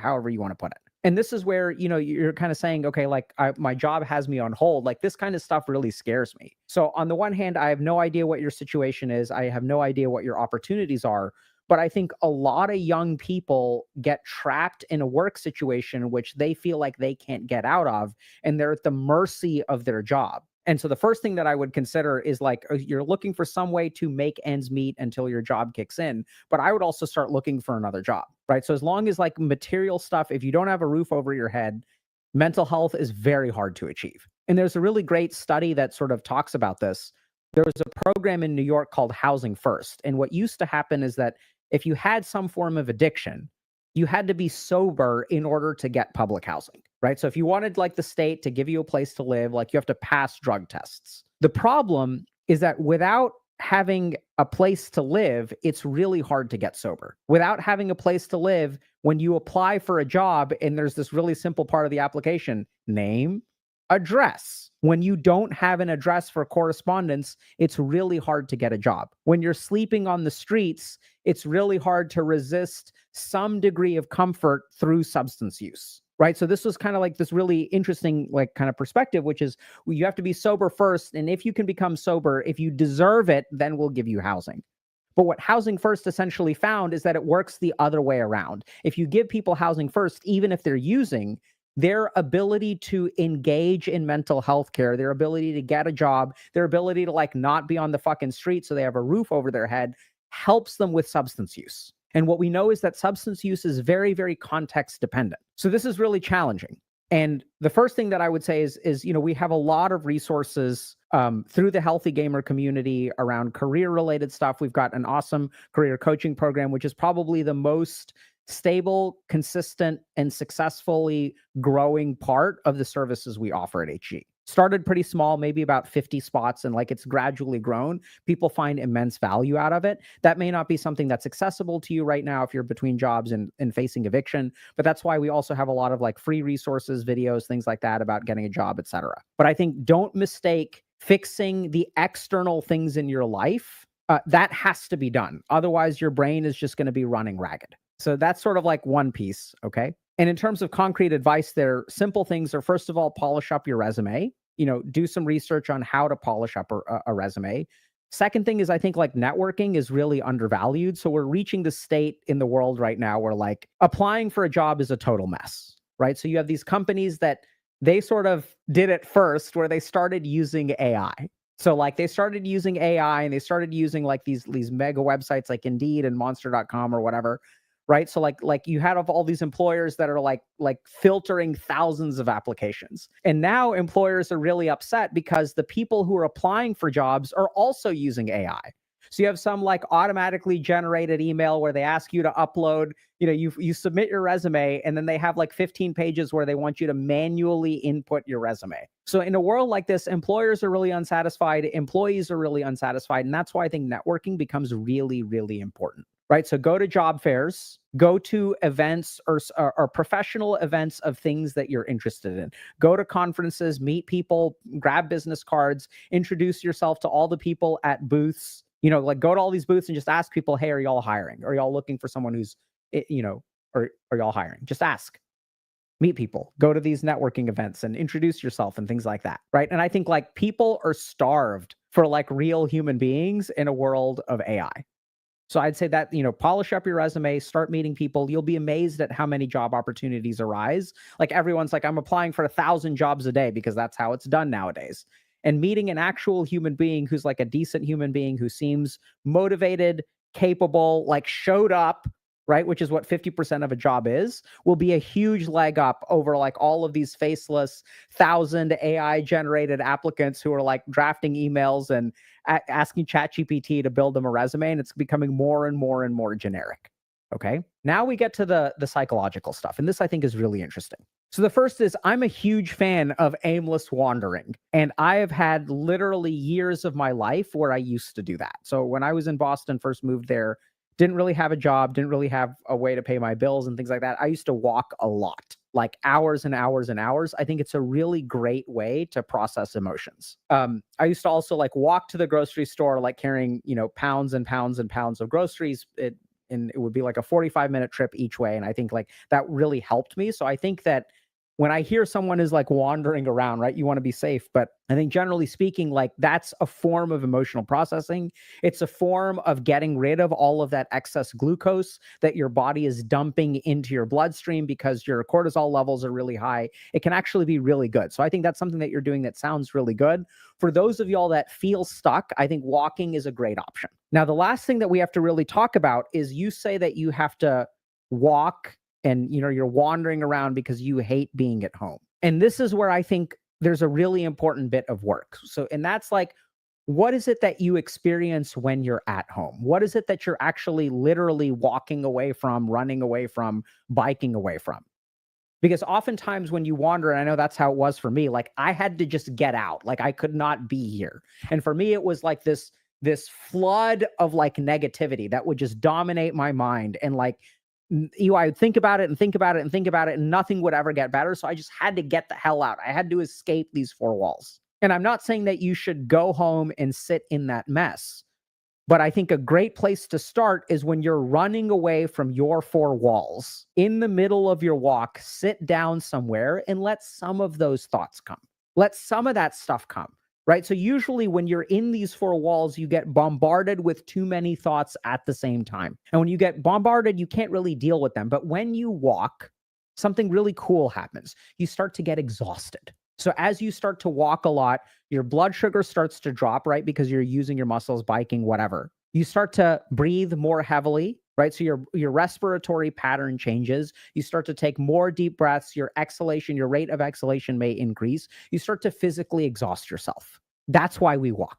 however you want to put it. And this is where, you're kind of saying, okay, like my job has me on hold. Like this kind of stuff really scares me. So on the one hand, I have no idea what your situation is. I have no idea what your opportunities are. But I think a lot of young people get trapped in a work situation in which they feel like they can't get out of, and they're at the mercy of their job. And so the first thing that I would consider is like, you're looking for some way to make ends meet until your job kicks in. But I would also start looking for another job, right? So as long as like material stuff, if you don't have a roof over your head, mental health is very hard to achieve. And there's a really great study that sort of talks about this. There was a program in New York called Housing First. And what used to happen is that if you had some form of addiction, you had to be sober in order to get public housing, right? So if you wanted like the state to give you a place to live, like you have to pass drug tests. The problem is that without having a place to live, it's really hard to get sober. Without having a place to live, when you apply for a job and there's this really simple part of the application, name, address. When you don't have an address for correspondence, it's really hard to get a job. When you're sleeping on the streets, it's really hard to resist some degree of comfort through substance use, right? So this was kind of like this really interesting, like kind of perspective, which is you have to be sober first. And if you can become sober, if you deserve it, then we'll give you housing. But what Housing First essentially found is that it works the other way around. If you give people housing first, even if they're using, their ability to engage in mental health care, their ability to get a job, their ability to like not be on the fucking street so they have a roof over their head helps them with substance use. And what we know is that substance use is very, very context dependent. So this is really challenging. And the first thing that I would say is, we have a lot of resources through the Healthy Gamer community around career-related stuff. We've got an awesome career coaching program, which is probably the most stable, consistent, and successfully growing part of the services we offer at HG. Started pretty small, maybe about 50 spots, and it's gradually grown. People find immense value out of it. That may not be something that's accessible to you right now if you're between jobs and facing eviction, but that's why we also have a lot of free resources, videos, things like that about getting a job, etc. But I think don't mistake fixing the external things in your life. That has to be done. Otherwise, your brain is just going to be running ragged. So that's sort of one piece, okay? And in terms of concrete advice, there simple things are, first of all, polish up your resume. Do some research on how to polish up a resume. Second thing is, I think networking is really undervalued. So we're reaching the state in the world right now where applying for a job is a total mess, right? So you have these companies that they sort of did it first where they started using AI. So they started using AI and they started using these mega websites like Indeed and Monster.com or whatever. Right. So you had all these employers that are filtering thousands of applications. And now employers are really upset because the people who are applying for jobs are also using AI. So you have some automatically generated email where they ask you to upload, you submit your resume and then they have 15 pages where they want you to manually input your resume. So in a world like this, employers are really unsatisfied, employees are really unsatisfied. And that's why I think networking becomes really, really important. Right. So go to job fairs, go to events or professional events of things that you're interested in. Go to conferences, meet people, grab business cards, introduce yourself to all the people at booths. Go to all these booths and just ask people, hey, are y'all hiring? Are y'all looking for someone who's, or are y'all hiring? Just ask. Meet people, go to these networking events and introduce yourself and things like that. Right. And I think people are starved for real human beings in a world of AI. So I'd say that, polish up your resume, start meeting people. You'll be amazed at how many job opportunities arise. Everyone's I'm applying for 1,000 jobs a day because that's how it's done nowadays. And meeting an actual human being who's a decent human being who seems motivated, capable, showed up, right, which is what 50% of a job is, will be a huge leg up over all of these faceless 1,000 AI generated applicants who are drafting emails and asking ChatGPT to build them a resume. And it's becoming more and more and more generic. Okay. Now we get to the psychological stuff. And this I think is really interesting. So the first is I'm a huge fan of aimless wandering. And I have had literally years of my life where I used to do that. So when I was in Boston, first moved there, didn't really have a job, didn't really have a way to pay my bills and things like that. I used to walk a lot, hours and hours and hours. I think it's a really great way to process emotions. I used to also walk to the grocery store, carrying, pounds and pounds and pounds of groceries. And it would be a 45-minute trip each way. And I think that really helped me. So I think that when I hear someone is wandering around, right, you want to be safe. But I think generally speaking, that's a form of emotional processing. It's a form of getting rid of all of that excess glucose that your body is dumping into your bloodstream because your cortisol levels are really high. It can actually be really good. So I think that's something that you're doing that sounds really good. For those of y'all that feel stuck, I think walking is a great option. Now, the last thing that we have to really talk about is you say that you have to walk and you're wandering around because you hate being at home. And this is where I think there's a really important bit of work. So, and that's what is it that you experience when you're at home? What is it that you're actually literally walking away from, running away from, biking away from? Because oftentimes when you wander, and I know that's how it was for me, I had to just get out. I could not be here. And for me, it was this flood of negativity that would just dominate my mind. And I would think about it and think about it and think about it, and nothing would ever get better. So I just had to get the hell out. I had to escape these four walls. And I'm not saying that you should go home and sit in that mess, but I think a great place to start is when you're running away from your four walls. In the middle of your walk, sit down somewhere and let some of those thoughts come. Let some of that stuff come. Right. So usually when you're in these four walls, you get bombarded with too many thoughts at the same time. And when you get bombarded, you can't really deal with them. But when you walk, something really cool happens. You start to get exhausted. So as you start to walk a lot, your blood sugar starts to drop, right? Because you're using your muscles, biking, whatever. You start to breathe more heavily. right? So your respiratory pattern changes. You start to take more deep breaths. Your rate of exhalation may increase. You start to physically exhaust yourself. That's why we walk.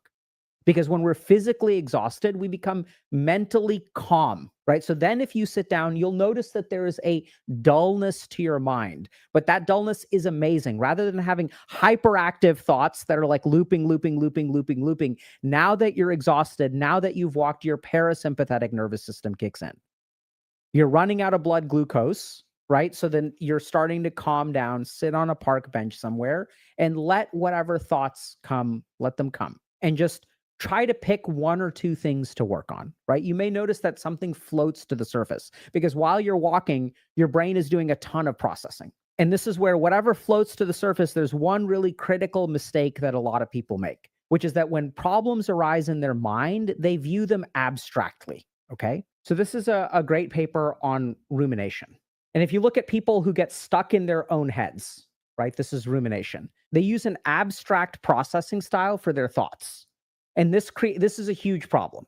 Because when we're physically exhausted, we become mentally calm, right? So then if you sit down, you'll notice that there is a dullness to your mind. But that dullness is amazing. Rather than having hyperactive thoughts that are like looping, now that you're exhausted, now that you've walked, your parasympathetic nervous system kicks in. You're running out of blood glucose, right? So then you're starting to calm down, sit on a park bench somewhere, and let whatever thoughts come, let them come. And just try to pick one or two things to work on, right? You may notice that something floats to the surface because while you're walking, your brain is doing a ton of processing. And this is where whatever floats to the surface, there's one really critical mistake that a lot of people make, which is that when problems arise in their mind, they view them abstractly, okay? So this is a great paper on rumination. And if you look at people who get stuck in their own heads, right? This is rumination. They use an abstract processing style for their thoughts. And this is a huge problem.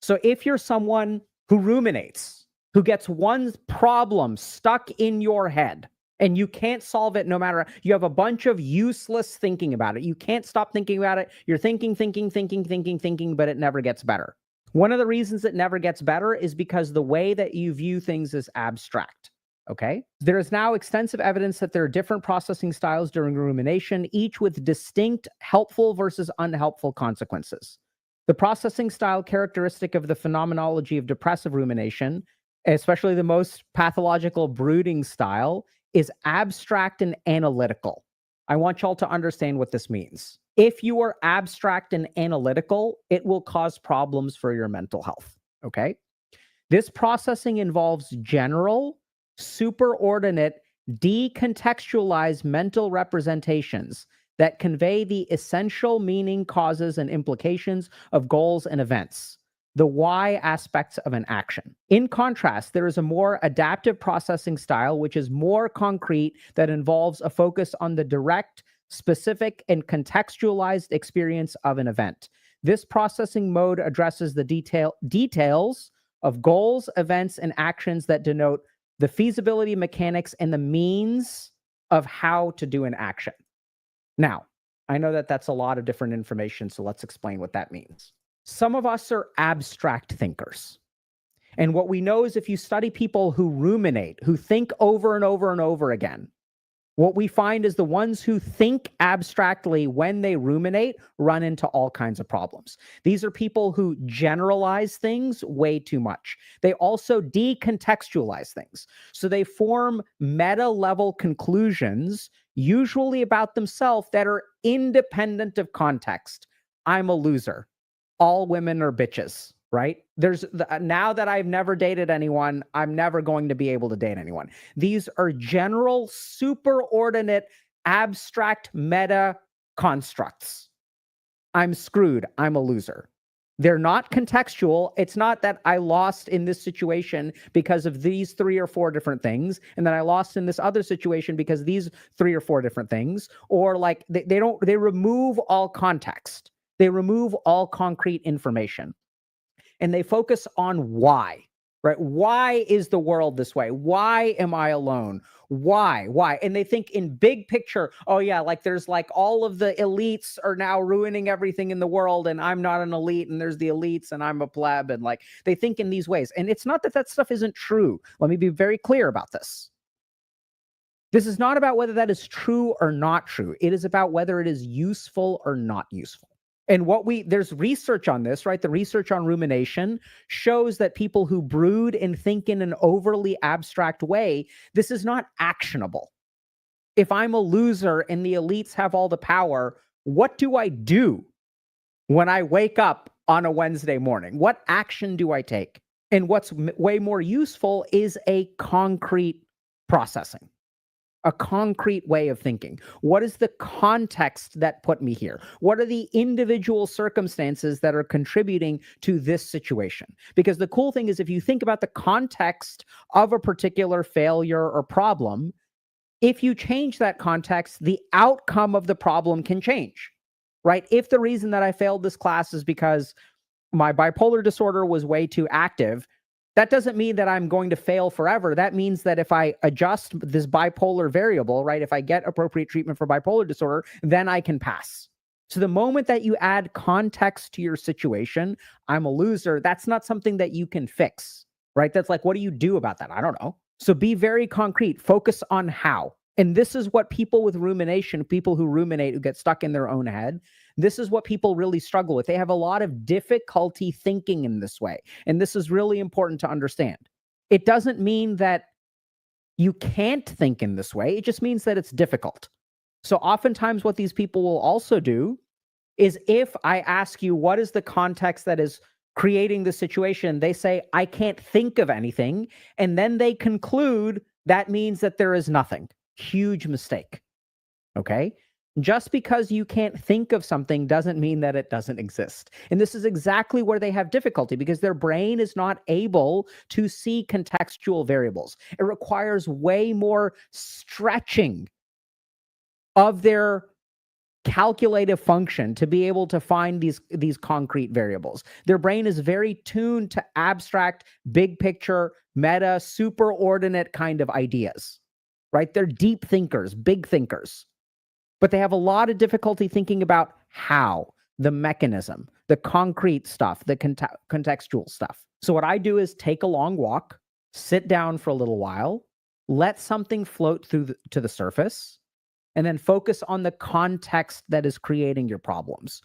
So if you're someone who ruminates, who gets one problem stuck in your head and you can't solve it no matter, you have a bunch of useless thinking about it. You can't stop thinking about it. You're thinking, but it never gets better. One of the reasons it never gets better is because the way that you view things is abstract. Okay. There is now extensive evidence that there are different processing styles during rumination, each with distinct helpful versus unhelpful consequences. The processing style characteristic of the phenomenology of depressive rumination, especially the most pathological brooding style, is abstract and analytical. I want y'all to understand what this means. If you are abstract and analytical, it will cause problems for your mental health. Okay. This processing involves general, superordinate, decontextualized mental representations that convey the essential meaning, causes, and implications of goals and events, the why aspects of an action. In contrast, there is a more adaptive processing style, which is more concrete, that involves a focus on the direct, specific, and contextualized experience of an event. This processing mode addresses the details of goals, events, and actions that denote the feasibility mechanics and the means of how to do an action. Now, I know that that's a lot of different information, so let's explain what that means. Some of us are abstract thinkers. And what we know is if you study people who ruminate, who think over and over and over again, what we find is the ones who think abstractly when they ruminate run into all kinds of problems. These are people who generalize things way too much. They also decontextualize things. So they form meta-level conclusions, usually about themselves, that are independent of context. I'm a loser. All women are bitches. Right? Now that I've never dated anyone, I'm never going to be able to date anyone. These are general, superordinate, abstract meta constructs. I'm screwed. I'm a loser. They're not contextual. It's not that I lost in this situation because of these 3 or 4 different things, and then I lost in this other situation because of these 3 or 4 different things, or like they remove all context. They remove all concrete information. And they focus on why, right? Why is the world this way? Why am I alone? Why? And they think in big picture, oh yeah, like there's like all of the elites are now ruining everything in the world and I'm not an elite and there's the elites and I'm a pleb, and like they think in these ways. And it's not that that stuff isn't true. Let me be very clear about this. This is not about whether that is true or not true. It is about whether it is useful or not useful. And there's research on this, right? The research on rumination shows that people who brood and think in an overly abstract way, this is not actionable. If I'm a loser and the elites have all the power, what do I do when I wake up on a Wednesday morning? What action do I take? And what's way more useful is a concrete processing. A concrete way of thinking. What is the context that put me here? What are the individual circumstances that are contributing to this situation? Because the cool thing is if you think about the context of a particular failure or problem, if you change that context, the outcome of the problem can change, right? If the reason that I failed this class is because my bipolar disorder was way too active, That doesn't mean that I'm going to fail forever. That means that if I adjust this bipolar variable, right, if I get appropriate treatment for bipolar disorder, then I can pass. So the moment that you add context to your situation, I'm a loser, that's not something that you can fix, right? That's like, what do you do about that? I don't know. So be very concrete. Focus on how. And this is what people with rumination, people who ruminate, who get stuck in their own head, this is what people really struggle with. They have a lot of difficulty thinking in this way. And this is really important to understand. It doesn't mean that you can't think in this way. It just means that it's difficult. So oftentimes what these people will also do is, if I ask you, what is the context that is creating the situation, they say, I can't think of anything. And then they conclude that means that there is nothing. Huge mistake. Okay? Just because you can't think of something doesn't mean that it doesn't exist. And this is exactly where they have difficulty, because their brain is not able to see contextual variables. It requires way more stretching of their calculative function to be able to find these concrete variables. Their brain is very tuned to abstract, big picture, meta, superordinate kind of ideas, right? They're deep thinkers, big thinkers, but they have a lot of difficulty thinking about how, the mechanism, the concrete stuff, the contextual stuff. So what I do is take a long walk, sit down for a little while, let something float through to the surface, and then focus on the context that is creating your problems.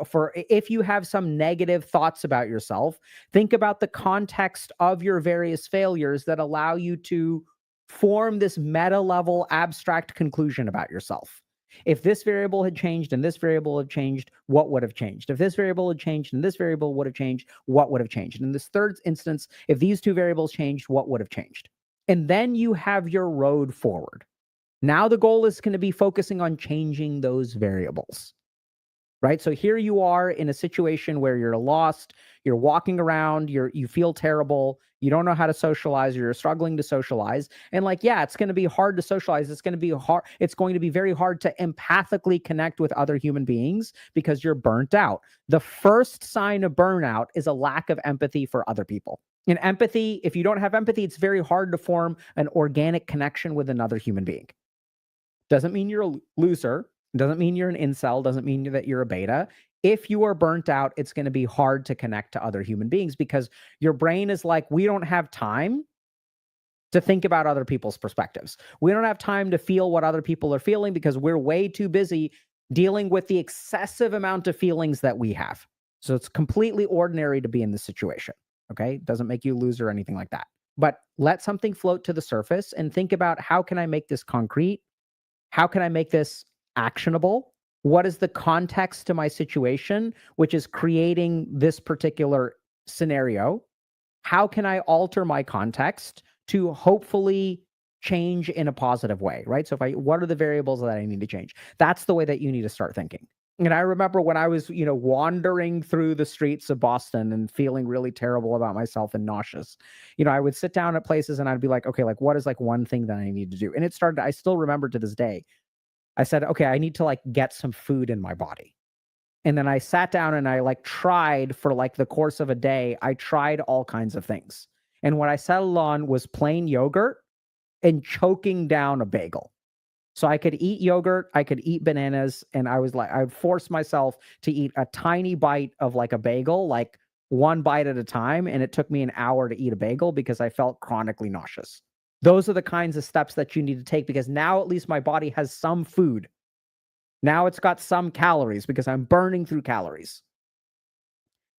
For if you have some negative thoughts about yourself, think about the context of your various failures that allow you to form this meta-level abstract conclusion about yourself. If this variable had changed and this variable had changed, what would have changed? If this variable had changed and this variable would have changed, what would have changed? In this third instance, if these two variables changed, what would have changed? And then you have your road forward. Now the goal is going to be focusing on changing those variables, right? So here you are in a situation where you're lost, you're walking around, you feel terrible, you don't know how to socialize, you're struggling to socialize. And like, yeah, it's going to be hard to socialize. It's going to be hard. It's going to be very hard to empathically connect with other human beings because you're burnt out. The first sign of burnout is a lack of empathy for other people. In empathy, if you don't have empathy, it's very hard to form an organic connection with another human being. Doesn't mean you're a loser. Doesn't mean you're an incel. Doesn't mean that you're a beta. If you are burnt out, it's going to be hard to connect to other human beings because your brain is like, we don't have time to think about other people's perspectives. We don't have time to feel what other people are feeling because we're way too busy dealing with the excessive amount of feelings that we have. So it's completely ordinary to be in this situation. Okay? Doesn't make you a loser or anything like that. But let something float to the surface and think about, how can I make this concrete? How can I make this actionable? What is the context to my situation, which is creating this particular scenario? How can I alter my context to hopefully change in a positive way, right? So what are the variables that I need to change? That's the way that you need to start thinking. And I remember when I was, wandering through the streets of Boston and feeling really terrible about myself and nauseous, I would sit down at places and I'd be like, okay, like what is like one thing that I need to do? And it started, I still remember to this day, I said, okay, I need to like get some food in my body. And then I sat down and I like tried for like the course of a day, I tried all kinds of things. And what I settled on was plain yogurt and choking down a bagel. So I could eat yogurt, I could eat bananas, and I would force myself to eat a tiny bite of like a bagel, like one bite at a time. And it took me an hour to eat a bagel because I felt chronically nauseous. Those are the kinds of steps that you need to take because now at least my body has some food. Now it's got some calories because I'm burning through calories.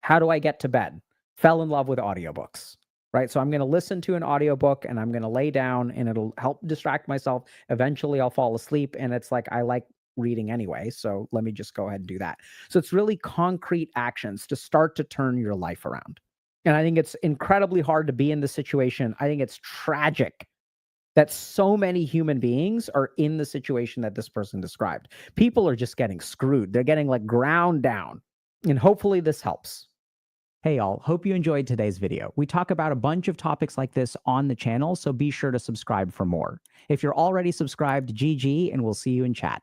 How do I get to bed? Fell in love with audiobooks. Right? So I'm going to listen to an audiobook and I'm going to lay down and it'll help distract myself. Eventually I'll fall asleep and it's like, I like reading anyway. So let me just go ahead and do that. So it's really concrete actions to start to turn your life around. And I think it's incredibly hard to be in this situation. I think it's tragic that so many human beings are in the situation that this person described. People are just getting screwed. They're getting like ground down. And hopefully this helps. Hey y'all, hope you enjoyed today's video. We talk about a bunch of topics like this on the channel, so be sure to subscribe for more. If you're already subscribed, GG, and we'll see you in chat.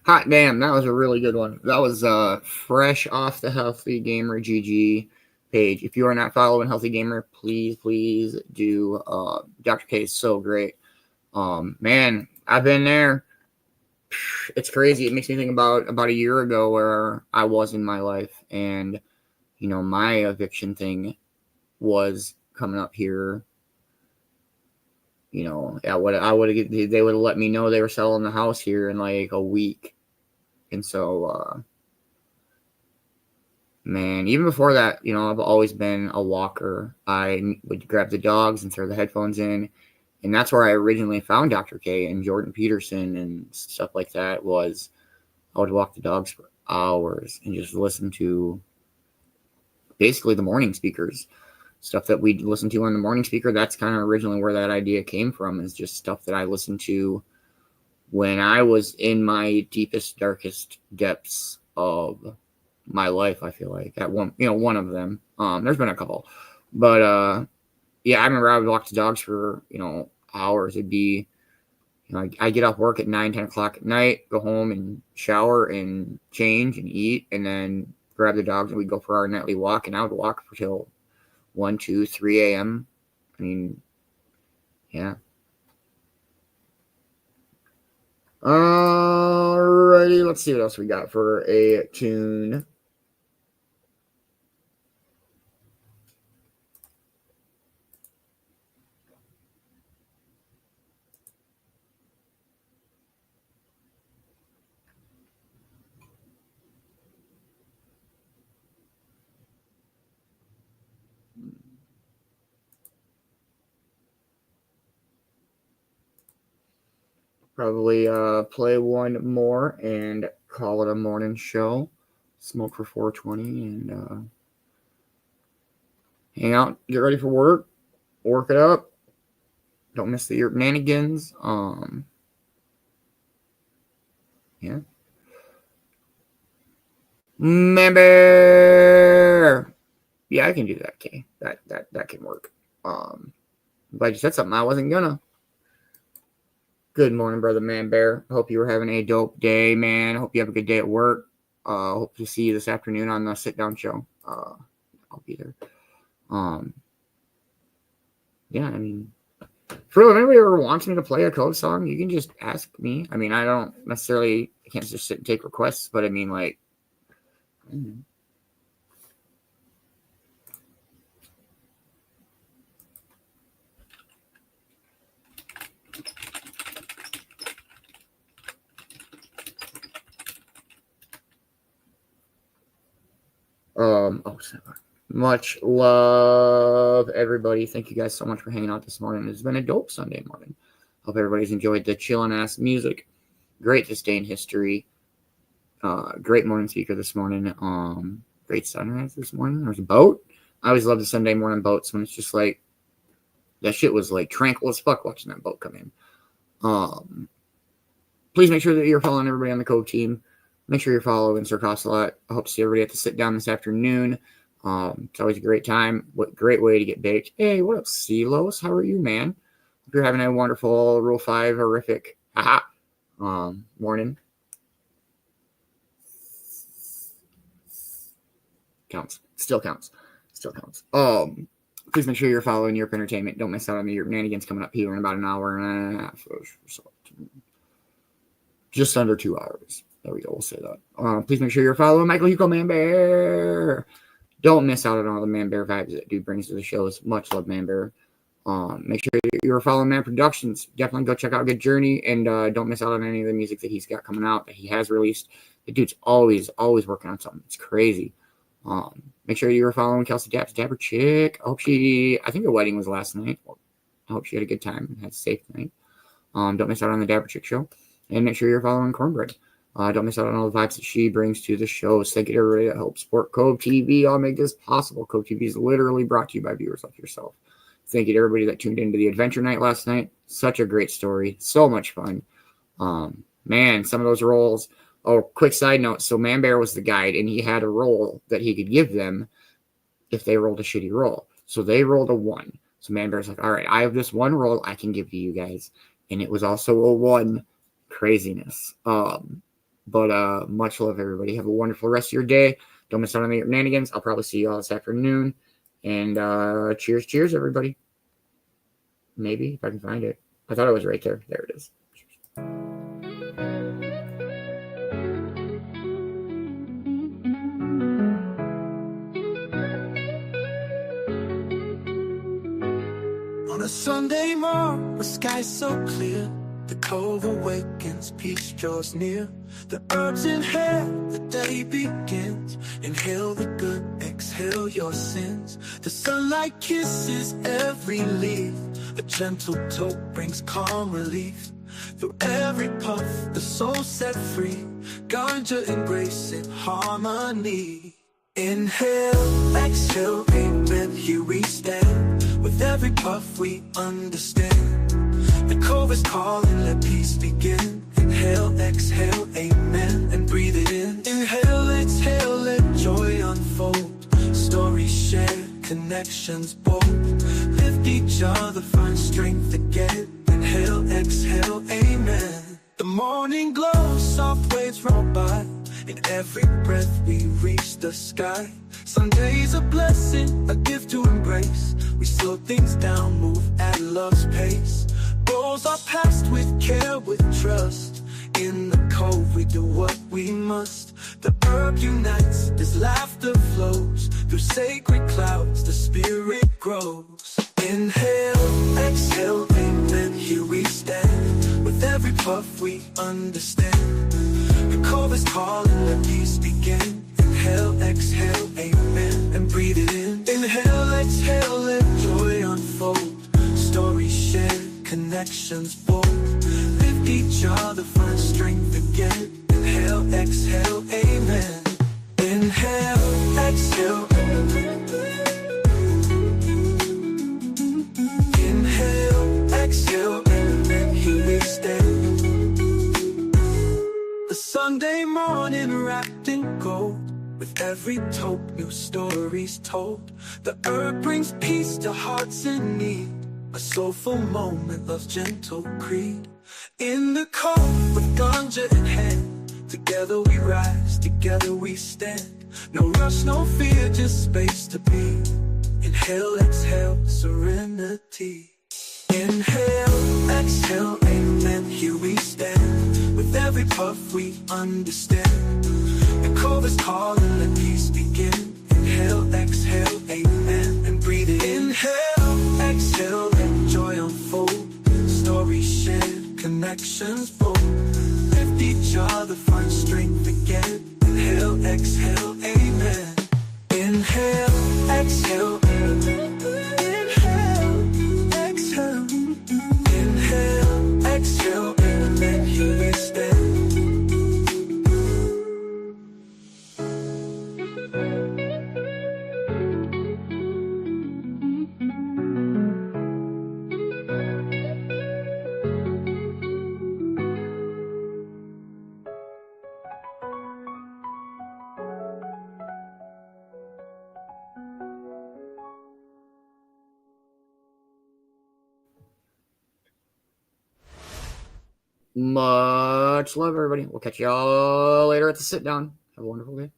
Hot damn, that was a really good one. That was fresh off the Healthy Gamer GG page. If you are not following Healthy Gamer, please do. Dr. K is so great. Man, I've been there. It's crazy. It makes me think about a year ago where I was in my life, and my eviction thing was coming up here. They would have let me know they were selling the house here in like a week. And so, man, even before that, I've always been a walker. I would grab the dogs and throw the headphones in. And that's where I originally found Dr. K and Jordan Peterson and stuff like that. Was I would walk the dogs for hours and just listen to basically the morning speakers. Stuff that we'd listen to on the morning speaker. That's kind of originally where that idea came from, is just stuff that I listened to when I was in my deepest, darkest depths of my life. I feel like at one of them. There's been a couple, but yeah, I remember I would walk the dogs for hours. It'd be I get off work at 9-10 o'clock at night, go home and shower and change and eat, and then grab the dogs and we'd go for our nightly walk. And I would walk for till 1, 2, 3 a.m. I mean, yeah. Alrighty, let's see what else we got for a tune. Probably play one more and call it a morning show. Smoke for 420 and hang out, get ready for work it up. Don't miss the shenanigans. Yeah. Member. Yeah, I can do that, Kay. That can work. I'm glad you said something I wasn't gonna. Good morning, brother Man Bear. Hope you were having a dope day, man. Hope you have a good day at work. Hope to see you this afternoon on the sit down show. I'll be there. Yeah, I mean, if anybody ever wants me to play a Cove song, you can just ask me. I mean, I can't just sit and take requests, but I mean, like, much love, everybody. Thank you guys so much for hanging out this morning. It's been a dope Sunday morning. Hope everybody's enjoyed the chillin' ass music. Great this day in history. Great morning speaker this morning. Great sunrise this morning. There's a boat. I always love the Sunday morning boats when it's just like, that shit was like tranquil as fuck watching that boat come in. Please make sure that you're following everybody on the Cove team. Make sure you're following Sir Alot. I hope to see everybody at the sit down this afternoon. It's always a great time. What great way to get baked. Hey, what up, Silos? How are you, man? Hope you're having a wonderful Rule 5 horrific morning. Counts. Still counts. Please make sure you're following Europe Entertainment. Don't miss out on the Europe Nanigans coming up here in about an hour and a half. Just under 2 hours. There we go. We'll say that. Please make sure you're following Michael Hugo Man Bear. Don't miss out on all the Man Bear vibes that dude brings to the shows. Much love, Man Bear. Make sure you're following Man Productions. Definitely go check out Good Journey, and don't miss out on any of the music that he's got coming out, that he has released. The dude's always working on something. It's crazy. Make sure you're following Kelsey Daps, Dabber Chick. I think her wedding was last night. I hope she had a good time and had a safe night. Don't miss out on the Dabber Chick show. And make sure you're following Cornbread. Don't miss out on all the vibes that she brings to the shows. Thank you to everybody that helps support Cove-TV. I'll make this possible. Cove-TV is literally brought to you by viewers like yourself. Thank you to everybody that tuned into the adventure night last night. Such a great story. So much fun. Man, some of those roles. Oh, quick side note. So Man Bear was the guide, and he had a role that he could give them if they rolled a shitty roll. So they rolled a 1. So Man Bear's like, all right, I have this one roll I can give to you guys. And it was also a 1. Craziness. But much love, everybody. Have a wonderful rest of your day. Don't miss out on the shenanigans. I'll probably see you all this afternoon. And cheers, everybody. Maybe, if I can find it. I thought it was right there. There it is. On a Sunday morning, the sky's so clear, the cove awakens, peace draws near. The herbs inhale, the day begins. Inhale the good, exhale your sins. The sunlight kisses every leaf. A gentle toke brings calm relief. Through every puff, the soul set free. Ganja embracing harmony. Inhale, exhale, amen, here we stand. With every puff we understand. The cove is calling, let peace begin. Inhale, exhale, amen, and breathe it in. Inhale, exhale, let joy unfold. Stories shared, connections bold. Lift each other, find strength again. Inhale, exhale, amen. The morning glow, soft waves roll by. In every breath we reach the sky. Sunday's a blessing, a gift to embrace. We slow things down, move at love's pace. Goals are passed with care, with trust. In the cove we do what we must. The herb unites, this laughter flows. Through sacred clouds the spirit grows. Inhale, exhale, amen, here we stand. With every puff we understand. The cove is calling, let peace begin. Inhale, exhale, amen, and breathe it in. Inhale, exhale, let joy unfold. Stories shared, connections bold. Lift each other, find strength again. Inhale, exhale, amen. Inhale, exhale. Inhale, exhale, amen, here we stand. The Sunday morning wrapped in gold. With every toke, new stories told. The herb brings peace to hearts in need. A soulful moment, love's gentle creed. In the cove with ganja in hand. Together we rise, together we stand. No rush, no fear, just space to be. Inhale, exhale, serenity. Inhale, exhale, amen, here we stand. With every puff we understand. The cove is calling, let peace begin. Inhale, exhale, amen, and breathe it in. Inhale, exhale, let joy unfold. Stories shared, connections bold. Lift each other, find strength again. Inhale, exhale, amen. Inhale, exhale, inhale, exhale. Inhale, exhale, amen, here we stand. Much love, everybody. We'll catch y'all later at the sit down. Have a wonderful day.